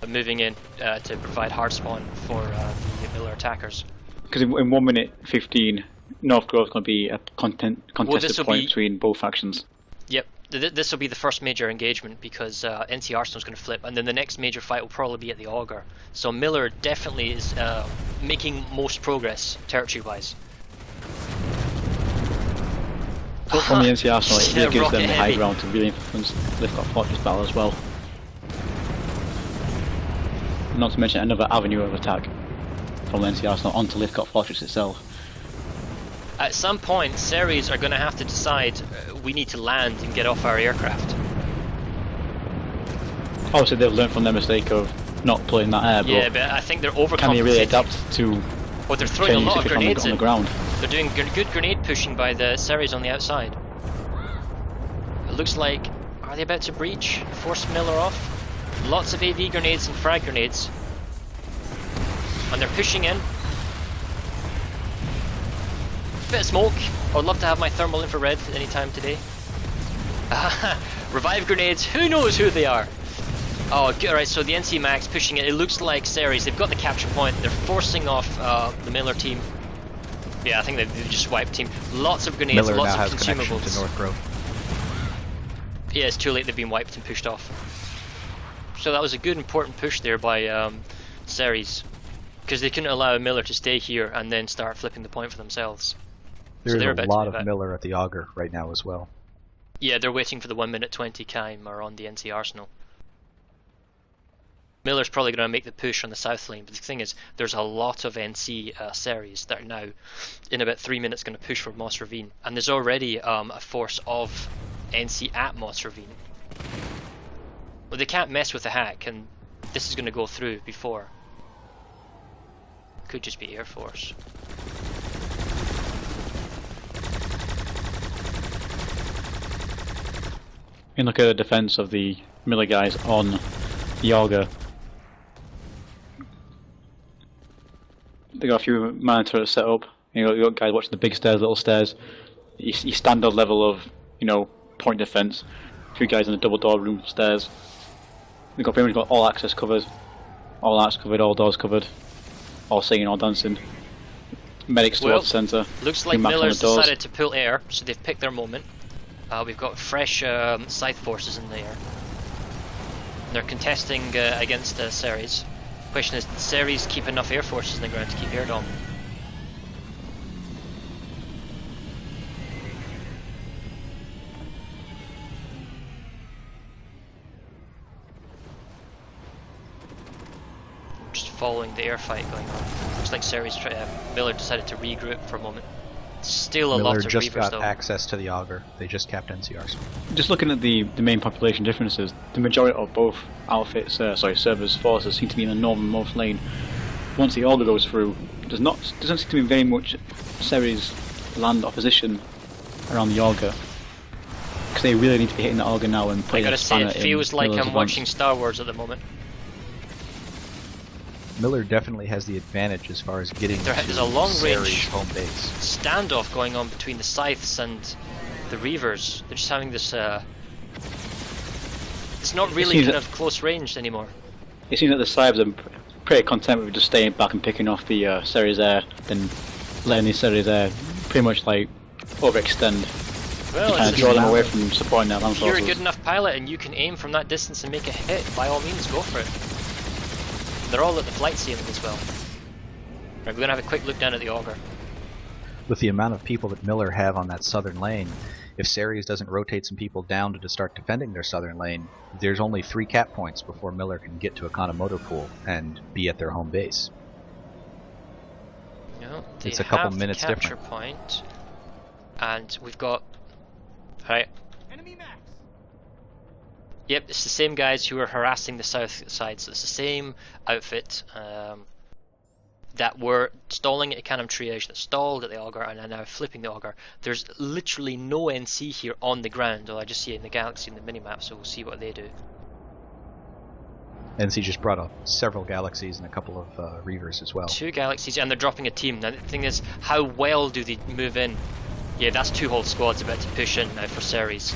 Moving in to provide hard spawn for the Miller attackers. Because in 1 minute 15, North Grove's going to be a contested point between both factions. Yep. This will be the first major engagement because NC Arsenal's going to flip, and then the next major fight will probably be at the Augur. So Miller definitely is making most progress territory-wise. From the NC Arsenal, it gives them the high ground to really influence Lithcott Fortress battle as well. Not to mention another avenue of attack from NC Arsenal onto Lithcott Fortress itself. At some point, Ceres are going to have to decide we need to land and get off our aircraft. Obviously, they've learned from their mistake of not pulling that air. Yeah, but I think they're overcompensating. Can they really adapt to? Well, they're throwing a lot of grenades on the ground. They're doing good grenade pushing by the Ceres on the outside. It looks like, are they about to breach? Force Miller off? Lots of AV grenades and frag grenades. And they're pushing in. Bit of smoke. I would love to have my thermal infrared anytime today. Revive grenades, who knows who they are? Oh, alright, so the NC Max pushing it. It looks like Ceres, they've got the capture point. They're forcing off the Miller team. Yeah, I think they've just wiped team. Lots of grenades, Miller lots now of has connection consumables. to North Grove. Yeah, it's too late, they've been wiped and pushed off. So that was a good important push there by Ceres. Because they couldn't allow Miller to stay here and then start flipping the point for themselves. There's a lot of Miller at the Augur right now as well. Yeah, they're waiting for the 1 minute 20 timer on the NC Arsenal. Miller's probably going to make the push on the south lane, but the thing is, there's a lot of NC Ceres that are now, in about 3 minutes, going to push for Moss Ravine. And there's already a force of NC at Moss Ravine. Well, they can't mess with the hack, and this is going to go through before. Could just be Air Force. You look at the defense of the Miller guys on the Augur. They got a few man turrets set up. You got guys watching the big stairs, little stairs. Your standard level of, point defense. A few guys in the double door room stairs. They've got pretty much got all access covered, all arcs covered, all doors covered, all singing, all dancing. Medics towards the centre. Looks like Miller's decided to pull air, so they've picked their moment. We've got fresh scythe forces in the air. They're contesting against Ceres. Question is, did Ceres keep enough air forces in the ground to keep air dom? following the air fight going on. Looks like Ceres Miller decided to regroup for a moment. Still a Miller lot of just Reavers got though. access to the Augur. They just capped NCRs. Just looking at the main population differences, the majority of both outfits, servers, forces seem to be in the northernmost lane. Once the Augur goes through, doesn't seem to be very much Ceres land opposition around the Augur. Because they really need to be hitting the Augur now and I putting gotta a say, spanner it feels in like Miller's I'm advance. watching Star Wars at the moment. Miller definitely has the advantage as far as getting There's to a long Ceres' range home base. standoff going on between the Scythes and the Reavers. They're just having this. It's not really seems kind that- of close range anymore. It seems that the Cybers are pretty content with just staying back and picking off the Ceres air, then letting the Ceres air pretty much like overextend. Well, and it's draw them just- away from supporting their land If you're a forces. good enough pilot and you can aim from that distance and make a hit, by all means, go for it. They're all at the flight ceiling as well. Right, we're gonna have a quick look down at the Augur. With the amount of people that Miller have on that southern lane, if Ceres doesn't rotate some people down to start defending their southern lane, there's only 3 cap points before Miller can get to a Kanemoto pool and be at their home base. No, It's a couple have minutes the capture different. point, and we've got. Right. Yep, it's the same guys who are harassing the south side, so it's the same outfit that were stalling at Canam Triage, that stalled at the Augur, and are now flipping the Augur. There's literally no NC here on the ground, although I just see it in the galaxy in the minimap, so we'll see what they do. NC just brought up several galaxies and a couple of Reavers as well. 2 galaxies, and they're dropping a team. Now the thing is, how well do they move in? Yeah, that's 2 whole squads about to push in now for Ceres.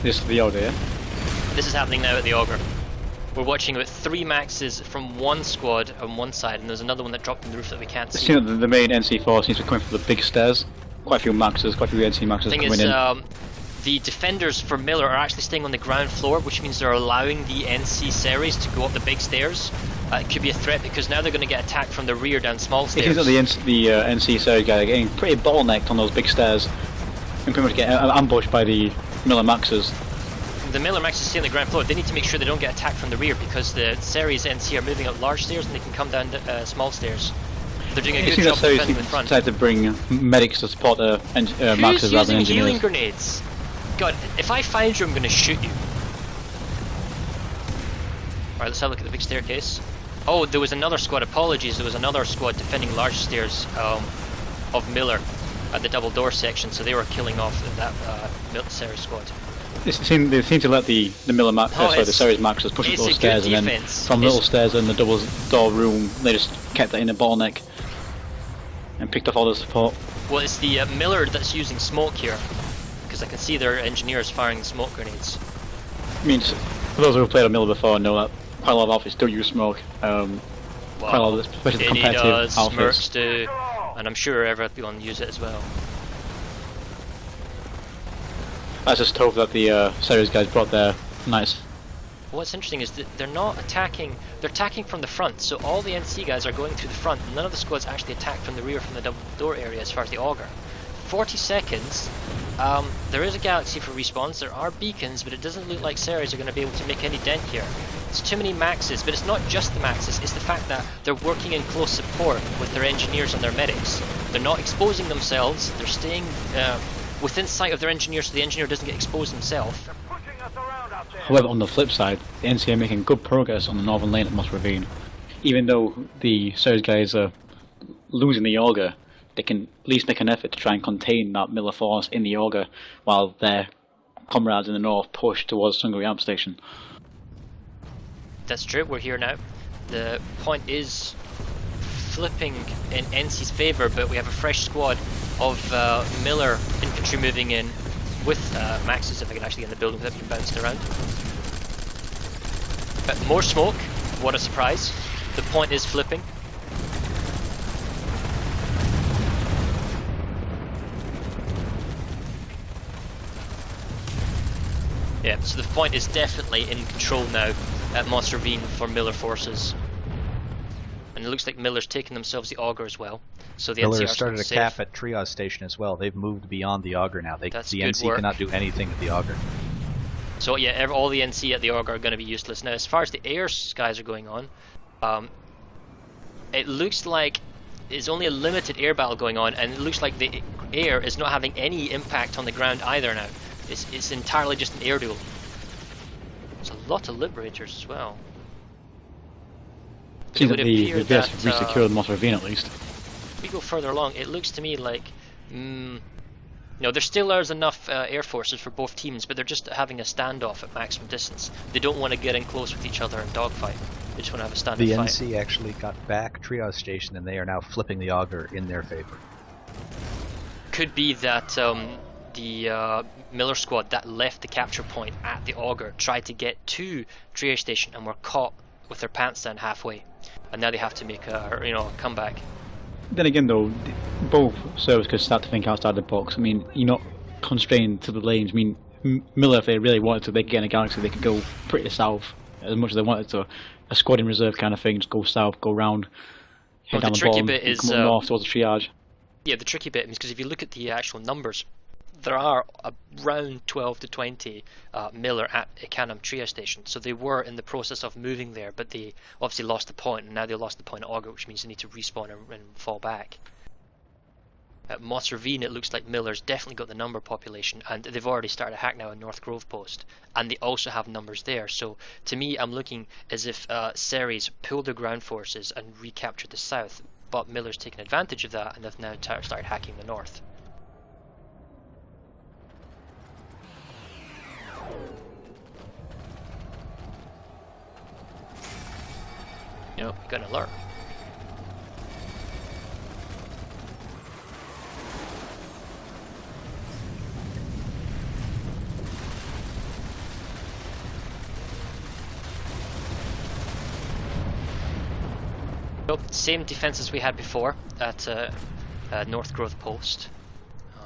This is the Augur, yeah? This is happening now at the Augur. We're watching about 3 maxes from one squad on one side, and there's another one that dropped on the roof that we can't It see. seems that the main NC force seems to be coming from the big stairs. Quite a few maxes, quite a few NC maxes The thing coming is, in. the defenders for Miller are actually staying on the ground floor, which means they're allowing the NC Ceres to go up the big stairs. It could be a threat because now they're going to get attacked from the rear down small It stairs. seems that the NC Ceres guys are getting pretty bottlenecked on those big stairs and pretty much get ambushed by the Miller maxes. The Miller Max is staying on the ground floor. They need to make sure they don't get attacked from the rear because the Ceres NC are moving up large stairs and they can come down small stairs. They're doing a It good seems job that Ceres defending the front. decided to bring medics to support the Who's maxes rather than using healing engineers. grenades? God, if I find you, I'm going to shoot you. Alright, let's have a look at the big staircase. Oh, there was another squad. Apologies, there was another squad defending large stairs of Miller at the double door section, so they were killing off that Ceres squad. They seem to let the Miller Max, the Ceres maxes push up it's those a stairs, good and then defense. from little stairs in the double door room, they just kept that in a bottleneck and picked off all the support. Well, it's the Miller that's using smoke here, because I can see their engineers firing smoke grenades. I mean, for those who have played on Miller before know that quite a lot of outfits do use smoke. Quite a lot of, especially the Indy competitive does, outfits. Mercs do, and I'm sure everyone use it as well. I just hope that the Ceres guys brought their nice. What's interesting is that they're not attacking, they're attacking from the front, so all the NC guys are going through the front, and none of the squads actually attack from the rear from the double door area as far as the Augur. 40 seconds, there is a galaxy for respawns, there are beacons, but it doesn't look like Ceres are going to be able to make any dent here. It's too many maxes, but it's not just the maxes, it's the fact that they're working in close support with their engineers and their medics. They're not exposing themselves, they're staying within sight of their engineer so the engineer doesn't get exposed himself. However, on the flip side, the NC are making good progress on the northern lane at Moss Ravine. Even though the Ceres guys are losing the Augur, they can at least make an effort to try and contain that Miller force in the Augur while their comrades in the north push towards Sungari Amp Station. That's true, we're here now. The point is flipping in NC's favour, but we have a fresh squad of Miller infantry moving in with Maxes, if I can actually get in the building without being bounced around. But more smoke, what a surprise. The point is flipping. Yeah, so the point is definitely in control now at Moss Ravine for Miller forces. And it looks like Miller's taken themselves the Augur as well. So the Miller NC has are started a safe. cap at Triage Station as well. They've moved beyond the Augur now. The That's NC good work. cannot do anything with the Augur. So yeah, all the NC at the Augur are going to be useless. Now as far as the air skies are going on, it looks like there's only a limited air battle going on, and it looks like the air is not having any impact on the ground either now. It's entirely just an air duel. There's a lot of Liberators as well. Seems like the VS re-secured Moss Ravine at least. If we go further along, it looks to me like no, there still is enough air forces for both teams, but they're just having a standoff at maximum distance. They don't want to get in close with each other and dogfight. They just want to have a standard fight. The NC actually got back triage station, and they are now flipping the auger in their favor. Could be that the Miller squad that left the capture point at the auger tried to get to triage station and were caught with their pants down halfway, and now they have to make a comeback. Then again, though, both servers could start to think outside the box. I mean, you're not constrained to the lanes. I mean, Miller, if they really wanted to, they could get in a galaxy. They could go pretty south as much as they wanted to. A squad in reserve kind of thing. Just go south, go round, head down the bottom, and come up north towards the triage. Yeah, the tricky bit is because if you look at the actual numbers, there are around 12 to 20 Miller at Icanum triage station, so they were in the process of moving there, but they obviously lost the point, and now they lost the point at Auger, which means they need to respawn and fall back. At Moss Ravine, it looks like Miller's definitely got the number population, and they've already started a hack now in North Grove Post, and they also have numbers there. So to me, I'm looking as if Ceres pulled their ground forces and recaptured the south, but Miller's taken advantage of that, and they've now started hacking the north. You know, we got an alert. Same defenses we had before at North Growth Post.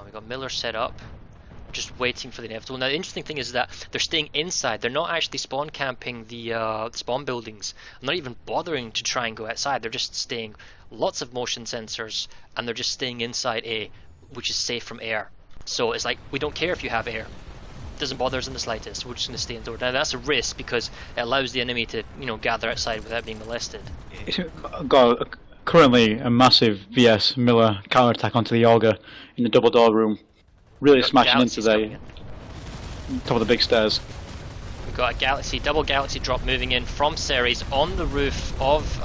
We got Miller set up, just waiting for the inevitable. Now the interesting thing is that they're staying inside. They're not actually spawn camping the spawn buildings. I'm not even bothering to try and go outside. They're just staying, lots of motion sensors, and they're just staying inside A, which is safe from air. So it's like, we don't care if you have air. It doesn't bother us in the slightest. We're just going to stay indoors. Now that's a risk because it allows the enemy to, gather outside without being molested. It's got currently a massive VS Miller counterattack onto the auger in the double door room. Really smashing into the top of the big stairs. We've got a double galaxy drop moving in from Ceres on the roof of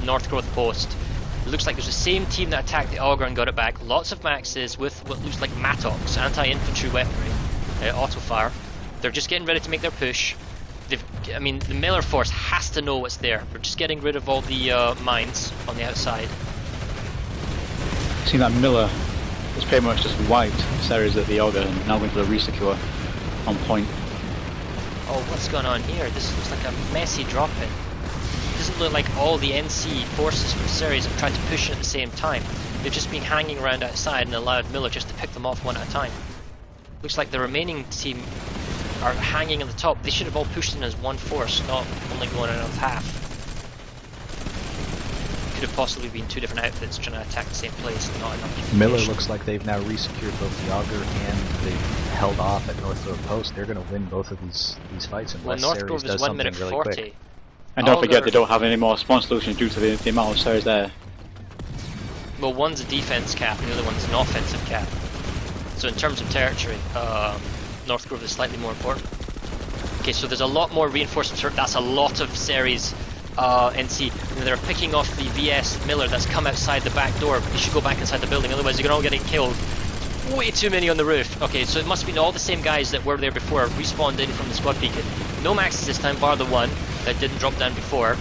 North Growth Post. It looks like there's the same team that attacked the auger and got it back. Lots of maxes with what looks like Mattox, anti-infantry weaponry, auto fire. They're just getting ready to make their push. The Miller force has to know what's there. We're just getting rid of all the mines on the outside. See that Miller is pretty much just wiped Ceres at the auger and now going for the resecure on point. Oh, what's going on here? This looks like a messy drop-in. It doesn't look like all the NC forces from Ceres have tried to push in at the same time. They've just been hanging around outside and allowed Miller just to pick them off one at a time. Looks like the remaining team are hanging on the top. They should have all pushed in as one force, not only going in as half. Could have possibly been two different outfits trying to attack the same place and not enough. Miller looks like they've now resecured both the auger and they've held off at North Grove Post. They're going to win both of these fights unless North Ceres Grove does is 1 something minute really 40. quick. And don't forget they don't have any more spawn solutions due to the amount of Ceres there. Well, one's a defense cap and the other one's an offensive cap. So in terms of territory, North Grove is slightly more important. Okay, so there's a lot more reinforcements. That's a lot of Ceres NC. They're picking off the VS Miller that's come outside the back door. You should go back inside the building, otherwise you're all getting killed. Way too many on the roof. Okay, so it must have been all the same guys that were there before respawned in from the squad beacon. No maxes this time, bar the one that didn't drop down before.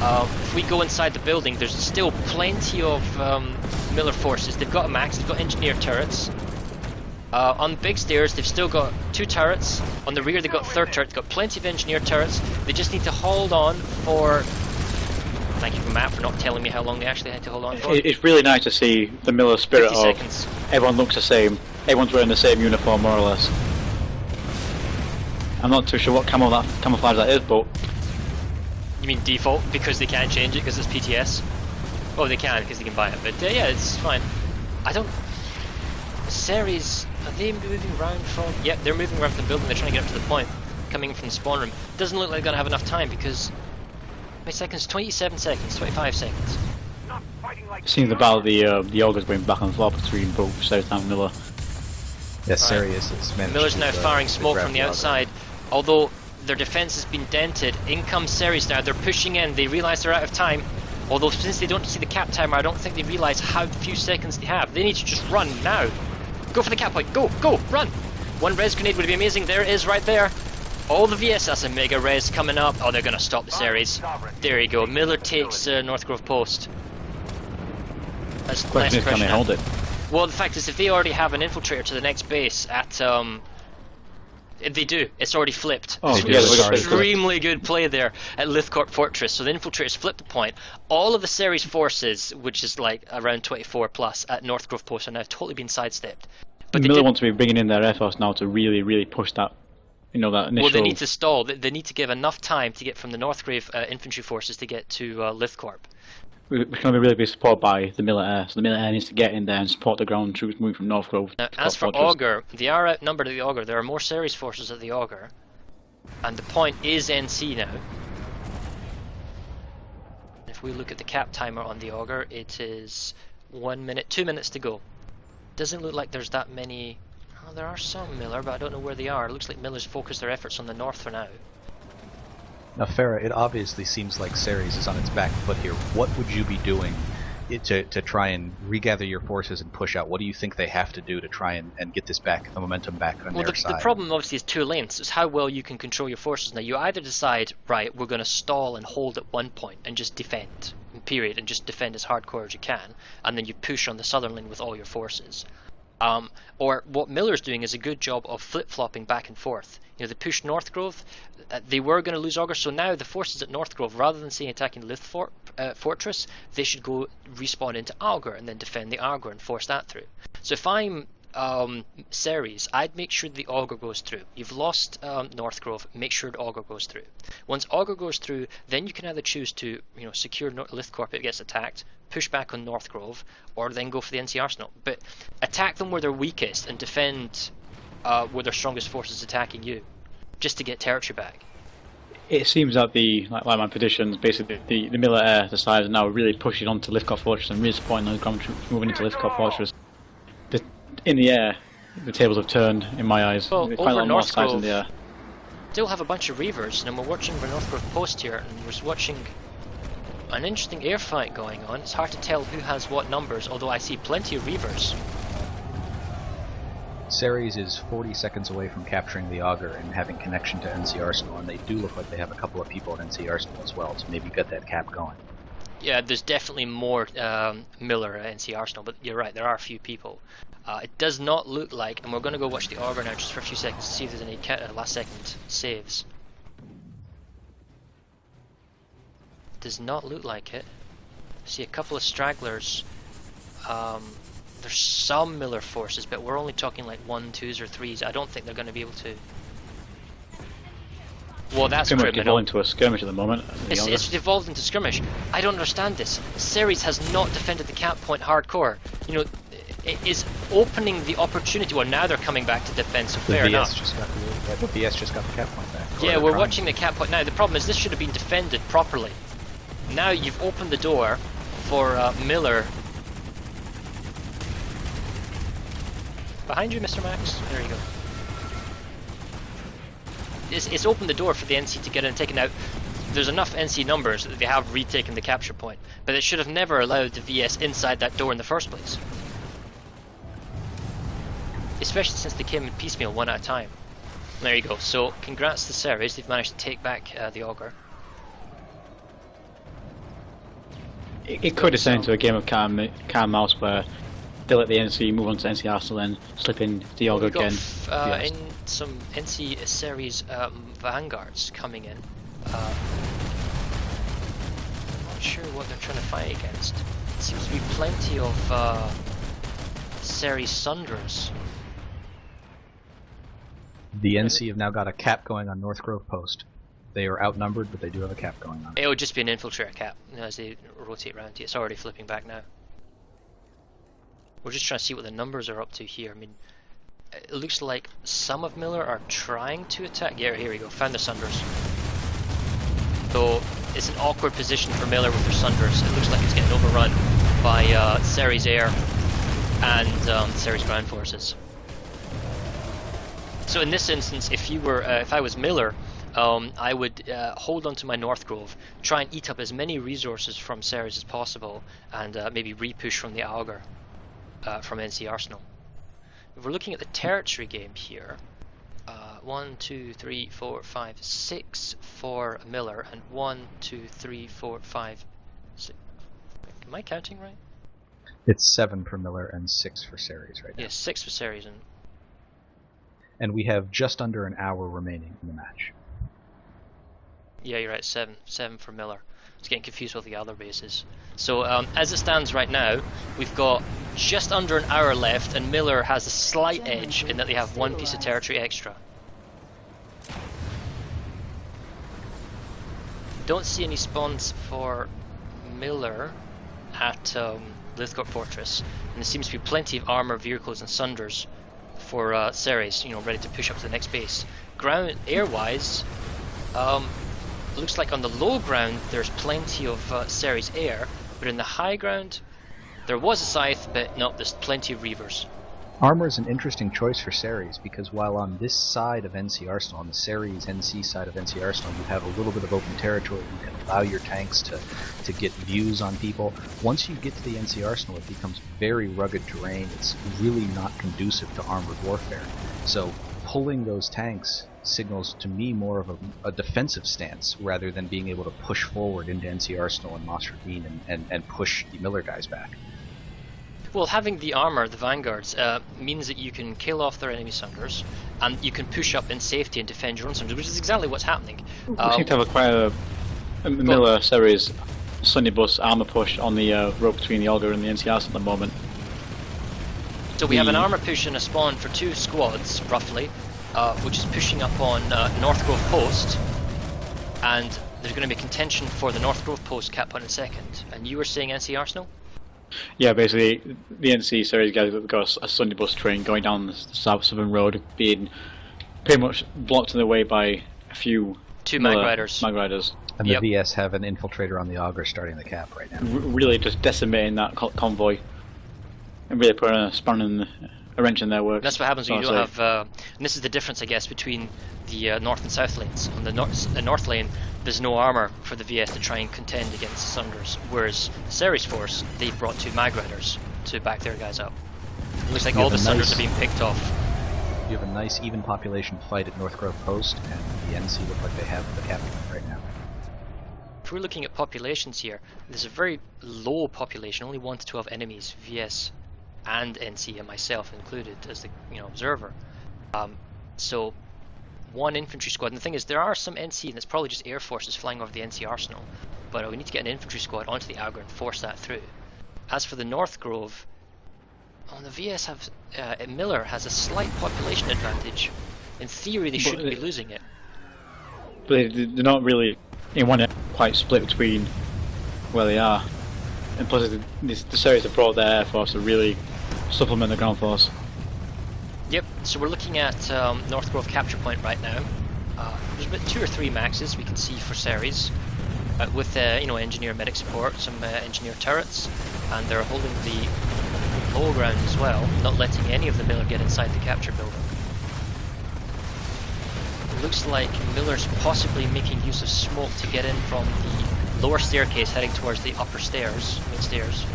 If we go inside the building, there's still plenty of Miller forces. They've got a max, they've got engineered turrets. On the big stairs, they've still got 2 turrets. On the rear, they've got 3rd turret. They've got plenty of engineered turrets. They just need to hold on for... Thank you, Matt, for not telling me how long they actually had to hold on for. It's really nice to see the Miller spirit 50 of seconds. Everyone looks the same. Everyone's wearing the same uniform, more or less. I'm not too sure what camouflage that is, but... You mean default, because they can't change it, because it's PTS? Oh, they can, because they can buy it, but yeah, it's fine. I don't... Ceres, are they moving around from... Yep, they're moving around from the building, they're trying to get up to the point. Coming from the spawn room. Doesn't look like they're going to have enough time, because... How many seconds? 27 seconds, 25 seconds. Seems about the Augur's going back and forth between both Ceres and Miller. Yes, Ceres has managed Miller's to, now firing smoke grab from the Augur. outside, although their defense has been dented. In comes Ceres now, they're pushing in, they realise they're out of time. Although since they don't see the cap timer, I don't think they realise how few seconds they have. They need to just run now. Go for the cap point, go, run! One res grenade would be amazing, there it is right there. All the VSS and Mega Res coming up. Oh, they're going to stop the Ceres. There you go, Miller takes North Grove Post. That's less Question is, can they hold it? Well, the fact is, if they already have an infiltrator to the next base at, they do. It's already flipped. Oh, Extremely good play there at Lithcorp Fortress. So the infiltrators flipped the point. All of the Ceres forces, which is like around 24 plus at North Grove Post, are now totally been sidestepped. But Miller wants to be bringing in their Air Force now to really, really push that. You know, that initial... Well, they need to stall. They need to give enough time to get from the Northgrave infantry forces to get to Lithcorp. We're going to be really supported by the Miller Air, so the Miller Air needs to get in there and support the ground troops moving from North Grove. Now, as for Augur, they are outnumbered at the Augur. There are more Ceres forces at the Augur, and the point is NC now. If we look at the cap timer on the Augur, it is 1 minute, 2 minutes to go. Doesn't look like there's that many. Oh, there are some Miller, but I don't know where they are. It looks like Miller's focused their efforts on the north for now. Now, Farah, it obviously seems like Ceres is on its back foot here. What would you be doing to try and regather your forces and push out? What do you think they have to do to try and get this back, the momentum back on their side? The problem obviously is two lanes. It's how well you can control your forces. Now, you either decide, right, we're going to stall and hold at one point and just defend, period, and just defend as hardcore as you can, and then you push on the southern lane with all your forces. Or what Miller's doing is a good job of flip-flopping back and forth. You know, they pushed North Grove, they were going to lose Augur, so now the forces at North Grove, rather than saying attacking Lithcorp Fortress, they should go respawn into Augur and then defend the Augur and force that through. So if I'm Ceres, I'd make sure the Augur goes through. You've lost North Grove, make sure the Augur goes through. Once Augur goes through, then you can either choose to secure Lithcorp if it gets attacked, push back on North Grove, or then go for the NC Arsenal. But attack them where they're weakest and defend where their strongest force is attacking you, just to get territory back. It seems that like my predictions, basically the Miller Air decided now really pushing on to Lithcorp Fortress and really supporting those ground troops moving into Lithcorp Fortress. In the air, the tables have turned in my eyes. Well, quite a lot over more North sides in Grove, the air. still have a bunch of Reavers, and we're watching the North Grove Post here, and we're watching an interesting air fight going on. It's hard to tell who has what numbers, although I see plenty of Reavers. Ceres is 40 seconds away from capturing the Augur and having connection to NC Arsenal, and they do look like they have a couple of people at NC Arsenal as well, so maybe get that cap going. Yeah, there's definitely more Miller at NC Arsenal, but you're right, there are a few people. It does not look like, and we're going to go watch the Augur now just for a few seconds to see if there's any last second saves. Does not look like it. See a couple of stragglers. There's some Miller forces, but we're only talking like 1, 2s, or 3s. I don't think they're going to be able to. Well, that's criminal. Evolved into a skirmish at the moment. It's devolved into skirmish. I don't understand this. Ceres has not defended the cap point hardcore. You know, it is opening the opportunity. Well, now they're coming back to defense, so fair enough. The VS just got the cap point back. Yeah, we're watching the cap point now. The problem is this should have been defended properly. Now you've opened the door for Miller. Behind you, Mr. Max. There you go. It's opened the door for the NC to get in and taken out. There's enough NC numbers that they have retaken the capture point, but it should have never allowed the VS inside that door in the first place. Especially since they came in piecemeal, one at a time. There you go. So, congrats to Ceres. They've managed to take back the Augur. It could have turned into a game of cat and mouse where they let the NC move on to NC Arsenal and slip in the Augur again. In some NC Ceres vanguards coming in. I'm not sure what they're trying to fight against. It seems to be plenty of Ceres Sundras. The NC have now got a cap going on North Grove Post. They are outnumbered, but they do have a cap going on. It would just be an infiltrator cap as they rotate around. It's already flipping back now. We're just trying to see what the numbers are up to here. I mean, it looks like some of Miller are trying to attack. Yeah, here we go. Found the Sunders. Though it's an awkward position for Miller with their Sunders. It looks like it's getting overrun. by Ceres Air and Ceres Ground Forces. So in this instance, if I was Miller, I would hold on to my North Grove, try and eat up as many resources from Ceres as possible, and maybe re-push from the Augur from NC Arsenal. If we're looking at the territory game here, 1, 2, 3, 4, 5, 6 for Miller, and 1, 2, 3, 4, 5, 6. Am I counting right? It's 7 for Miller and 6 for Ceres right now. Yes, 6 for Ceres. And we have just under an hour remaining in the match. Yeah, you're right, 7 for Miller. I was getting confused with the other bases. So as it stands right now, we've got just under an hour left, and Miller has a slight edge in that they have 1 piece of territory extra. Don't see any spawns for Miller at Lithgorp Fortress, and there seems to be plenty of armor, vehicles, and sunders for Ceres, ready to push up to the next base. Air-wise, looks like on the low ground there's plenty of Ceres Air, but in the high ground there was a scythe, but no, there's plenty of reavers. Armor is an interesting choice for Ceres because while on this side of NC Arsenal, on the Ceres NC side of NC Arsenal, you have a little bit of open territory. You can allow your tanks to get views on people. Once you get to the NC Arsenal, it becomes very rugged terrain. It's really not conducive to armored warfare. So pulling those tanks signals to me more of a defensive stance rather than being able to push forward into NC Arsenal and Moss Ravine and push the Miller guys back. Well, having the armor, the vanguards, means that you can kill off their enemy sunders, and you can push up in safety and defend your own sunders, which is exactly what's happening. We seem to have quite a Miller Ceres Sunny Bus armor push on the road between the Augur and the NC Arsenal at the moment. So we have an armor push and a spawn for 2 squads, roughly, which is pushing up on North Grove Post, and there's going to be contention for the North Grove Post cap point in second. And you were saying NC Arsenal? Yeah, basically the NC Ceres guys have got a Sunday bus train going down the southern road, being pretty much blocked in the way by a few 2 mag riders. And the VS have an infiltrator on the Augur starting the cap right now. Really just decimating that convoy and really putting a wrench in their work. That's what happens when you don't have. And this is the difference, I guess, between the north and south lanes. On the north lane, there's no armor for the VS to try and contend against the Sunders, whereas the Ceres force, they've brought 2 mag riders to back their guys up. It looks like all the Sunders are being picked off. You have a nice even population fight at North Grove Post, and the NC look like they have the captain right now. If we're looking at populations here, there's a very low population, only 1 to 12 enemies, VS and NC and myself included as the observer. So 1 infantry squad, and the thing is there are some NC, and it's probably just air forces flying over the NC Arsenal, but we need to get an infantry squad onto the Augur and force that through. As for the North Grove, the VS have Miller has a slight population advantage. In theory they shouldn't be losing it. But they're not really in one quite split between where they are, and plus the Ceres have brought their air force to really supplement the ground force. Yep, so we're looking at North Grove capture point right now. There's about 2 or 3 maxes we can see for Ceres, with engineer medic support, some engineer turrets, and they're holding the low ground as well, not letting any of the Miller get inside the capture building. It looks like Miller's possibly making use of smoke to get in from the lower staircase heading towards the upper stairs, main stairs.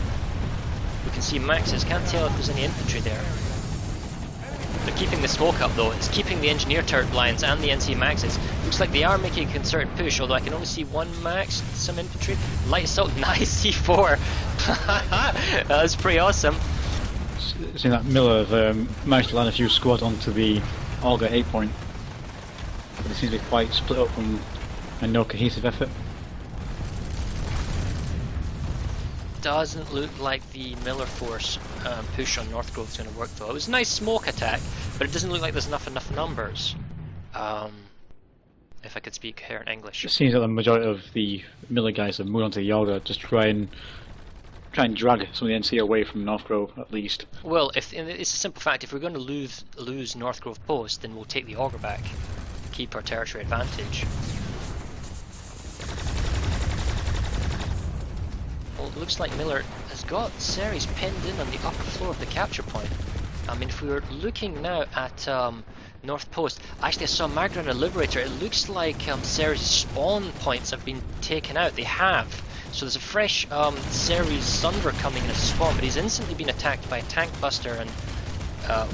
We can see maxes, can't tell if there's any infantry there. They're keeping the smoke up though, it's keeping the engineer turret lines and the NC maxes. Looks like they are making a concerted push, although I can only see 1 max, some infantry. Light assault, nice C4! That's pretty awesome. Seeing that Miller have managed to land a few squads onto the Augur 8 point. But it seems to be quite split up and no cohesive effort. Doesn't look like the Miller force push on North Grove is going to work though. It was a nice smoke attack, but it doesn't look like there's enough numbers. If I could speak here in English. It seems that the majority of the Miller guys have moved onto the Augur, just try and drag some of the NC away from North Grove at least. Well, it's a simple fact. If we're going to lose North Grove Post, then we'll take the Augur back, keep our territory advantage. it looks like Miller has got Ceres pinned in on the upper floor of the capture point. I mean, if we were looking now at North Post, actually I saw Magna and a Liberator. It looks like Ceres' spawn points have been taken out. They have. So there's a fresh Ceres Sunder coming in as a spawn, but he's instantly been attacked by a Tank Buster and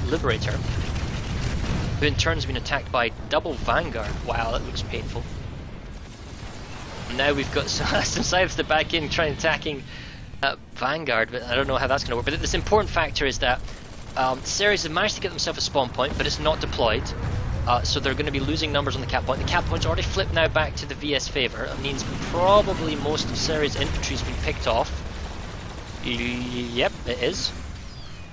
Liberator, who in turn has been attacked by double Vanguard. Wow, that looks painful. Now we've got some Scythes to back in, trying attacking Vanguard, but I don't know how that's going to work. But this important factor is that Ceres have managed to get themselves a spawn point, but it's not deployed. So they're going to be losing numbers on the cap point. The cap point's already flipped now back to the VS favour. That means probably most of Ceres' infantry's been picked off. Yep, it is.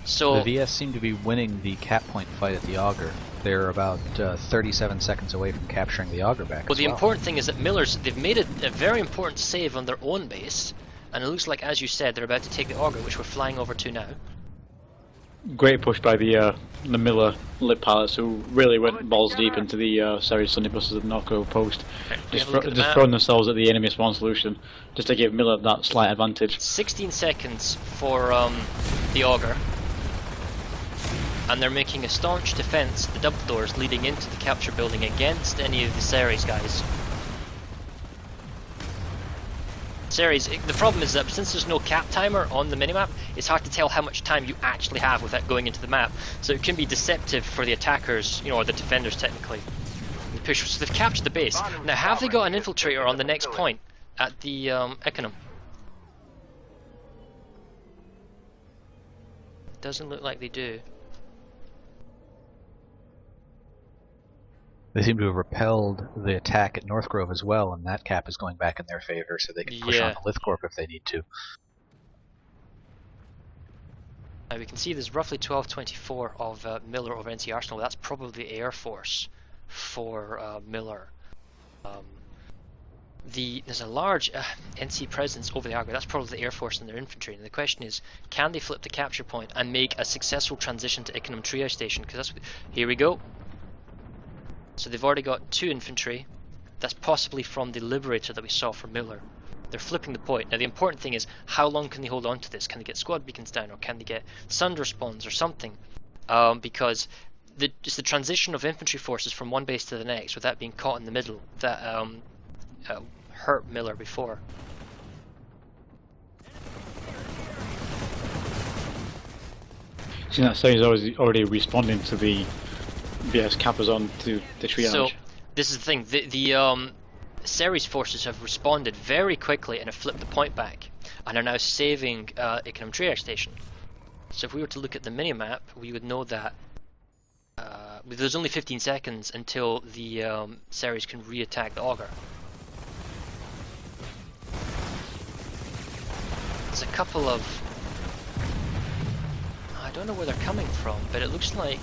So the VS seem to be winning the cap point fight at the Augur. They're about 37 seconds away from capturing the Augur back. Well, the important thing is that they've made a very important save on their own base, and it looks like, as you said, they're about to take the Augur, which we're flying over to now. Great push by the Miller lib pilots, who really went balls deep into the Ceres Sunday buses at the North Grove post, just throwing themselves at the enemy spawn solution, just to give Miller that slight advantage. 16 seconds for the Augur, and they're making a staunch defense, the double doors leading into the capture building against any of the Ceres guys. Ceres, the problem is that since there's no cap timer on the minimap, it's hard to tell how much time you actually have without going into the map. So it can be deceptive for the attackers, or the defenders technically. The push. So they've captured the base. Now, have they got an infiltrator on the next point at the Econom? Doesn't look like they do. They seem to have repelled the attack at North Grove as well, and that cap is going back in their favor, so they can push on the Lithcorp if they need to. Now we can see there's roughly 1224 of Miller over NC Arsenal. That's probably the Air Force for Miller. There's a large NC presence over the Augur. That's probably the Air Force and their infantry. And the question is, can they flip the capture point and make a successful transition to Econom Triage Station? Because that's here we go. So they've already got 2 infantry. That's possibly from the Liberator that we saw for Miller. They're flipping the point. Now the important thing is, how long can they hold on to this? Can they get squad beacons down, or can they get Sunder spawns or something? Because it's the transition of infantry forces from one base to the next without being caught in the middle that hurt Miller before. See, that Ceres is already responding to the VS cappers on to the triage. So this is the thing. The Ceres forces have responded very quickly and have flipped the point back, and are now saving Econom Triage Station. So if we were to look at the minimap, we would know that there's only 15 seconds until the Ceres can re-attack the Augur. There's a couple of... I don't know where they're coming from, but it looks like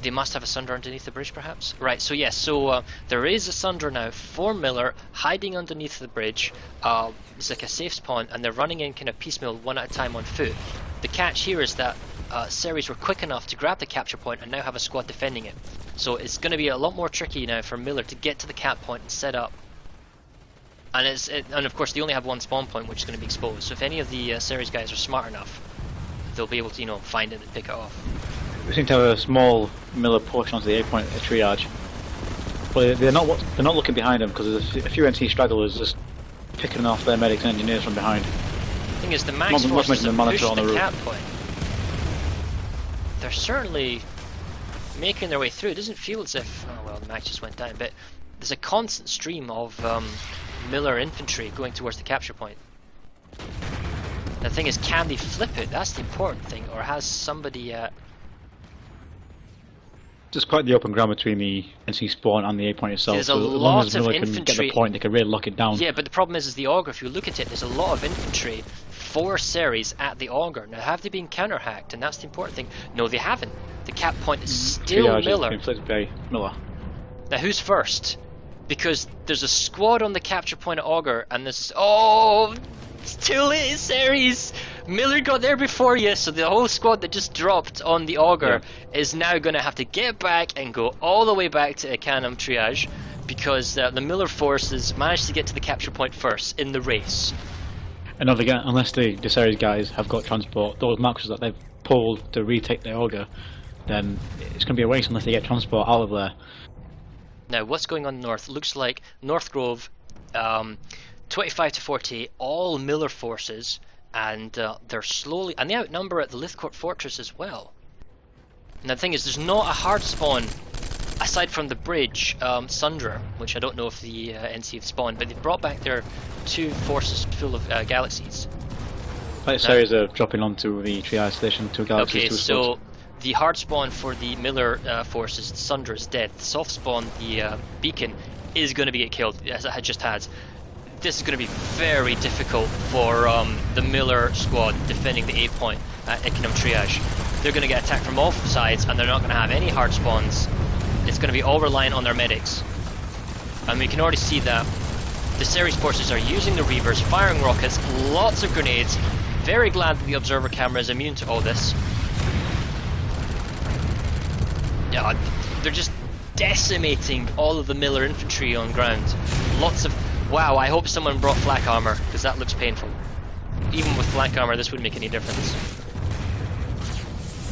they must have a Sunder underneath the bridge, perhaps? Right, so yes, there is a Sunder now for Miller, hiding underneath the bridge. It's like a safe spawn, and they're running in kind of piecemeal, one at a time on foot. The catch here is that Ceres were quick enough to grab the capture point and now have a squad defending it. So it's going to be a lot more tricky now for Miller to get to the cap point and set up. And and of course they only have one spawn point, which is going to be exposed. So if any of the Ceres guys are smart enough, they'll be able to, find it and pick it off. We seem to have a small Miller push onto the A point at triage, but they're not looking behind them, because there's a few NC stragglers just picking off their medics and engineers from behind. The thing is, the max forces have pushed the cap point. They're certainly making their way through. It doesn't feel as if, oh well, the max just went down, but there's a constant stream of Miller infantry going towards the capture point. The thing is, can they flip it? That's the important thing, or has somebody just quite the open ground between the NC spawn and the A point itself. There's so a lot as long as Miller can get the point, they can really lock it down. Yeah, but the problem is the Augur, if you look at it, there's a lot of infantry for Ceres at the Augur. Now, have they been counter-hacked? And that's the important thing. No, they haven't. The cap point is still Triage Miller. Has been flipped by Miller. Now, who's first? Because there's a squad on the capture point at Augur, and there's... Oh! It's too late, Ceres! Miller got there before you, so the whole squad that just dropped on the Augur is now going to have to get back and go all the way back to Econom Triage, because the Miller forces managed to get to the capture point first in the race. unless the Ceres guys have got transport, those markers that they've pulled to retake the Auger, then it's going to be a waste unless they get transport out of there. Now, what's going on north? Looks like North Grove, 25 to 48, all Miller forces, and they're slowly, and they outnumber at the Lithcourt Fortress as well. And the thing is, there's not a hard spawn aside from the bridge, Sundra, which I don't know if the NC have spawned, but they've brought back their 2 forces full of galaxies. Like Ceres are dropping onto the triage station, 2 galaxies. Okay, 2 so spots. the hard spawn for the Miller forces, Sundra, is dead. The soft spawn, the beacon, is going to be killed, as it just has. This is going to be very difficult for the Miller squad defending the A point at Ickenham Triage. They're going to get attacked from all sides, and they're not going to have any hard spawns. It's going to be all reliant on their medics. And we can already see that the Ceres forces are using the Reavers, firing rockets, lots of grenades. Very glad that the observer camera is immune to all this. Yeah, they're just decimating all of the Miller infantry on ground. Lots of... Wow, I hope someone brought flak armor, because that looks painful. Even with flak armor, this wouldn't make any difference.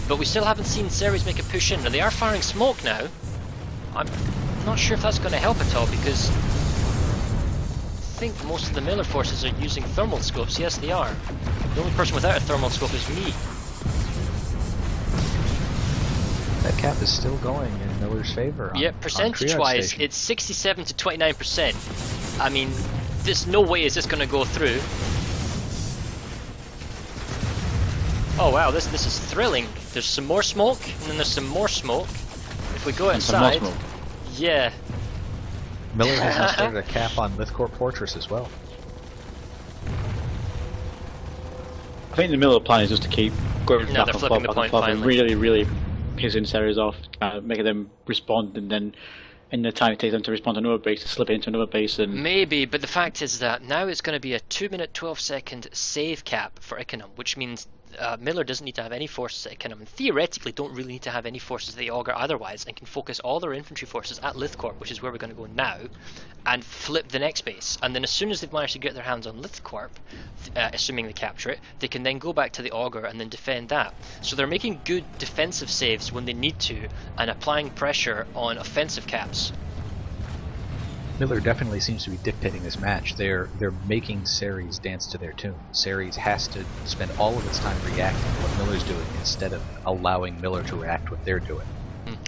But we still haven't seen Ceres make a push in. Now, they are firing smoke now. I'm not sure if that's going to help at all, because I think most of the Miller forces are using thermal scopes. Yes, they are. The only person without a thermal scope is me. That cap is still going in Miller's favor. Yeah, percentage-wise, it's 67 to 29%. I mean, there's no way is this going to go through. Oh wow, this is thrilling. There's some more smoke, and then there's some more smoke. If we go outside, yeah. Miller has now started a cap on Lithcourt Fortress as well. I think the Miller plan is just to keep going No, back they're and flipping forth, the back point and forth, and finally. really pissing Ceres off, making them respond, and then in the time it takes them to respond to another base, to slip into another base. And Maybe, but the fact is that now it's going to be a 2-minute 12-second save cap for Ickenham, which means Miller doesn't need to have any forces at Ickenham, and theoretically don't really need to have any forces at the Auger otherwise, and can focus all their infantry forces at Lithcourt, which is where we're going to go now, and flip the next base. And then as soon as they've managed to get their hands on Lithcourt, assuming they capture it, they can then go back to the Auger and then defend that. So they're making good defensive saves when they need to, and applying pressure on offensive caps. Miller definitely seems to be dictating this match. They're making Ceres dance to their tune. Ceres has to spend all of its time reacting to what Miller's doing instead of allowing Miller to react to what they're doing.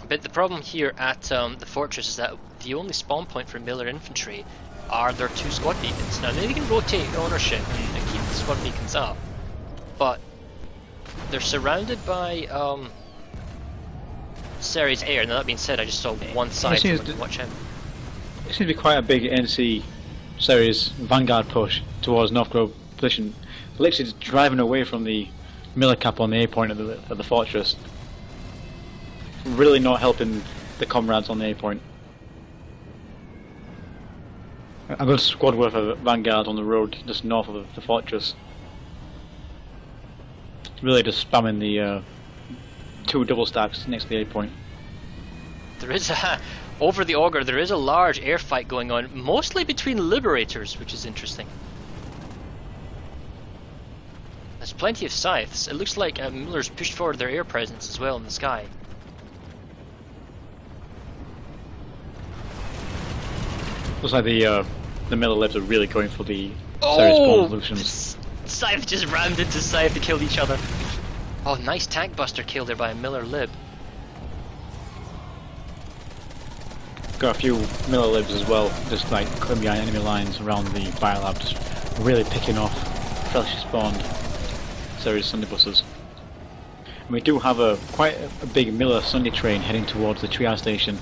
But the problem here at the fortress is that the only spawn point for Miller infantry are their 2 squad beacons. Now they can rotate ownership and keep the squad beacons up, but they're surrounded by Ceres air. Now that being said, I just saw one side from watch out. it seems to be quite a big NC Ceres vanguard push towards North Grove position. Literally just driving away from the Miller cap on the A point of the fortress. Really not helping the comrades on the A point. I've got a squad worth of vanguard on the road just north of the fortress. Really just spamming the 2 double stacks next to the A point. There is a over the Auger. There is a large air fight going on, mostly between Liberators, which is interesting. There's plenty of scythes. It looks like Miller's pushed forward their air presence as well in the sky. Looks like the Miller libs are really going for the Ceres spawn solutions. Scythe just rammed into Scythe to kill each other. Oh, nice tank buster kill there by a Miller lib. Got a few Miller libs as well, just like coming behind enemy lines around the biolab, just really picking off freshly spawned Ceres Sunday buses. And we do have quite a big Miller Sunday train heading towards the triage station,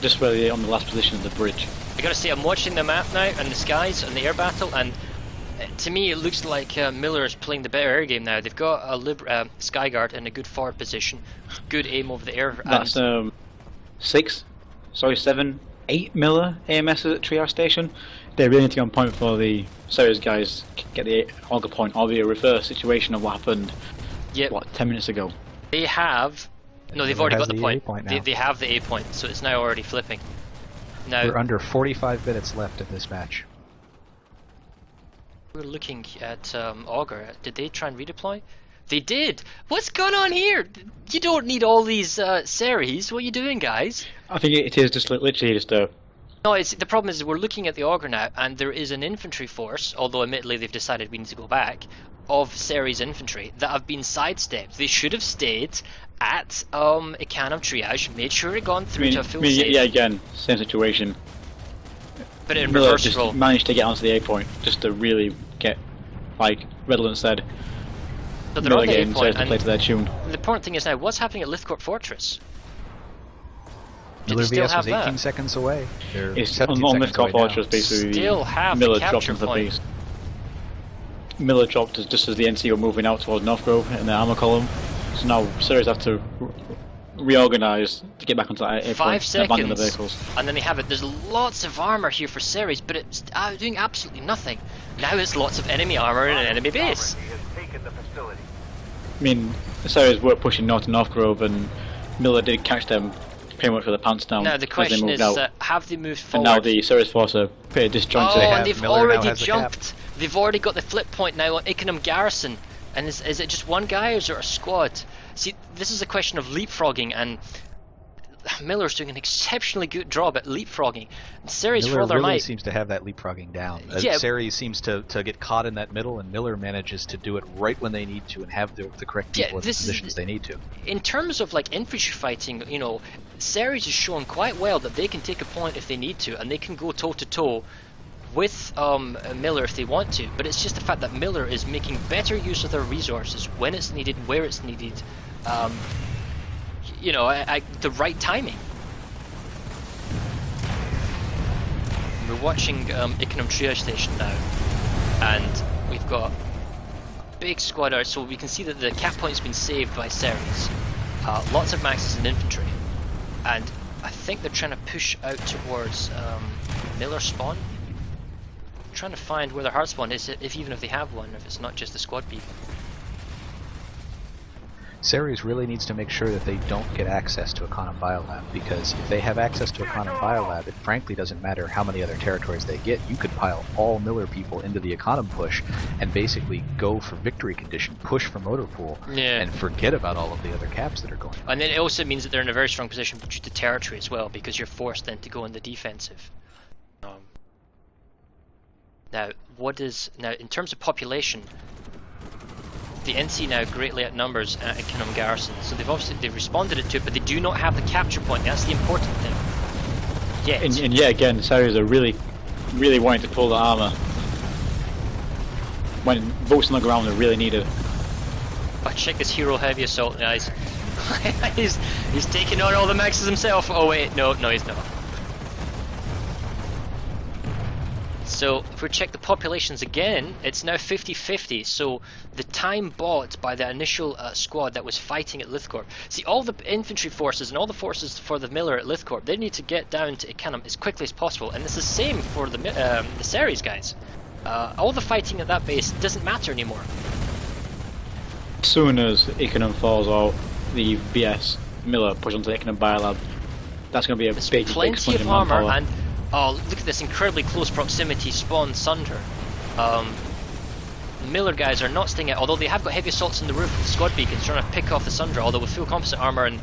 just where they're on the last position of the bridge. I gotta say, I'm watching the map now and the skies and the air battle, and to me it looks like Miller is playing the better air game now. They've got a Skyguard in a good forward position, good aim over the air. That's 7, 8 Miller AMSs at triage station. They really need to go on point for the Ceres guys get the Auger point, or the reverse situation of what happened, what, 10 minutes ago. They have... No, they've already got the point. Now. They have the A point, so it's now already flipping. Now, we're under 45 minutes left in this match. We're looking at Augur. Did they try and redeploy? They did! What's going on here? You don't need all these Ceres. What are you doing, guys? I think it is just literally just a... No, the problem is we're looking at the Augur now, and there is an infantry force, although admittedly they've decided we need to go back, of Ceres infantry that have been sidestepped. They should have stayed at Ecanum Triage, made sure it gone through to a full save. Yeah, again, same situation. But in Miller reverse just role. managed to get onto the A point, just to really get, like Redolent said, So they're Miller on the A getting point, to play to their tune. The important thing is now, what's happening at Lithcorp Fortress? Miller still VS was have 18 that? seconds away. They're It's 17 on seconds Lithcorp away now. Fortress, basically. Still have Miller the dropped capture into the point. base. Miller dropped just as the NC were moving out towards North Grove in the armor column. So now Ceres have to reorganize to get back onto that A point 5 and abandon the seconds, vehicles. and then they have it. There's lots of armor here for Ceres, but it's doing absolutely nothing. Now it's lots of enemy armor in an enemy base. I mean, Ceres were pushing north to North Grove, and Miller did catch them pretty much with their pants down. Now the as they question moved is, out. have they moved And forward? now the Ceres force are pretty disjointed. Oh, and they've already jumped. They've already got the flip point now on Ickenham Garrison. And is it just one guy or is there a squad? See, this is a question of leapfrogging, and Miller's doing an exceptionally good job at leapfrogging. And Ceres, for Miller all their really might, seems to have that leapfrogging down. Yeah. Ceres seems to get caught in that middle, and Miller manages to do it right when they need to and have the correct people in the this is- positions they need to. in terms of like infantry fighting, you know, Ceres has shown quite well that they can take a point if they need to, and they can go toe to toe with Miller if they want to. But it's just the fact that Miller is making better use of their resources when it's needed, where it's needed. You know, the right timing. We're watching Ickenham Triage Station now, and we've got a big squad out, so we can see that the cap point's been saved by Ceres. Lots of maxes and infantry, and I think they're trying to push out towards Miller spawn. Trying to find where their hard spawn is, even if they have one, if it's not just the squad people. Ceres really needs to make sure that they don't get access to Econom Biolab, because if they have access to Econom Biolab, it frankly doesn't matter how many other territories they get. You could pile all Miller people into the Econom push and basically go for victory condition, push for motor pool, Yeah. and forget about all of the other caps that are going. And then it also means that they're in a very strong position due to territory as well, because you're forced then to go in the defensive. Now, in terms of population, the NC now greatly outnumbers at Ickenham Garrison, so they've responded to it, but they do not have the capture point. That's the important thing. Yet. And yet again, Ceres are really wanting to pull the armor when votes on the ground are really needed. But check this hero heavy assault, guys. he's taking on all the maxes himself. Oh wait, no, he's not. So if we check the populations again, it's now 50-50. So the time bought by the initial squad that was fighting at Lithcorp. See, all the infantry forces and all the forces for the Miller at Lithcorp, they need to get down to Ickenham as quickly as possible. And it's the same for the Ceres guys. All the fighting at that base doesn't matter anymore. As soon as Ickenham falls or the VS Miller push onto the Ickenham Biolab, that's going to be a big Plenty sponge of of armor, manpower. and oh, look at this incredibly close proximity spawn Sunder. The Miller guys are not staying out, although they have got heavy assaults in the roof with squad beacons trying to pick off the Sunder, although with full composite armor and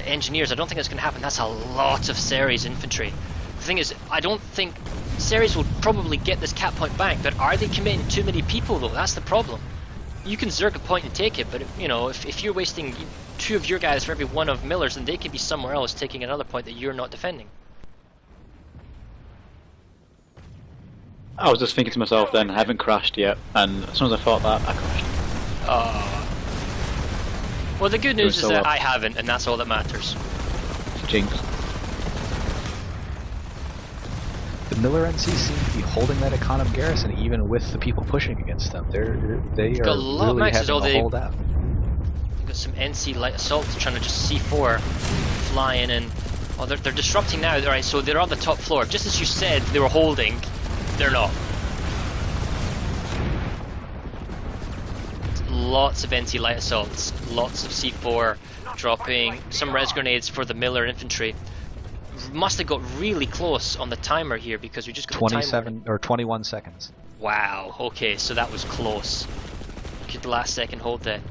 engineers, I don't think that's going to happen. That's a lot of Ceres infantry. The thing is, I don't think Ceres will probably get this cap point back, but are they committing too many people though? That's the problem. You can zerg a point and take it, but you know, if you're wasting 2 of your guys for every 1 of Miller's, then they could be somewhere else taking another point that you're not defending. I was just thinking to myself then, I haven't crashed yet, and as soon as I thought that, I crashed. Well, the good news is so that well. I haven't, and that's all that matters. Jinx. The Miller NC seem to be holding that Econom Garrison even with the people pushing against them. They Got are a lot of really maxes, having to hold out. Got some NC light assaults trying to just C4 flying in. Oh, they're disrupting now. Alright, so they're on the top floor. Just as you said they were holding, they're not. Lots of NC light assaults, lots of C4 dropping, some res grenades for the Miller infantry. must have got really close on the timer here because we just got 27 or 21 seconds. Wow, okay, so that was close. Could the last second hold that?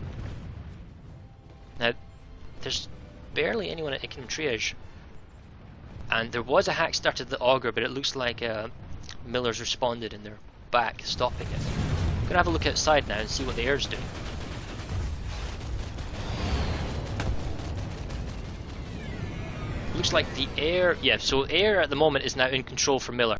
Now, there's barely anyone at Ickenham Triage. And there was a hack started at the Augur, but it looks like Miller's responded and they're back, stopping it. I'm gonna have a look outside now and see what the air's doing. Looks like the air, yeah, so air at the moment is now in control for Miller.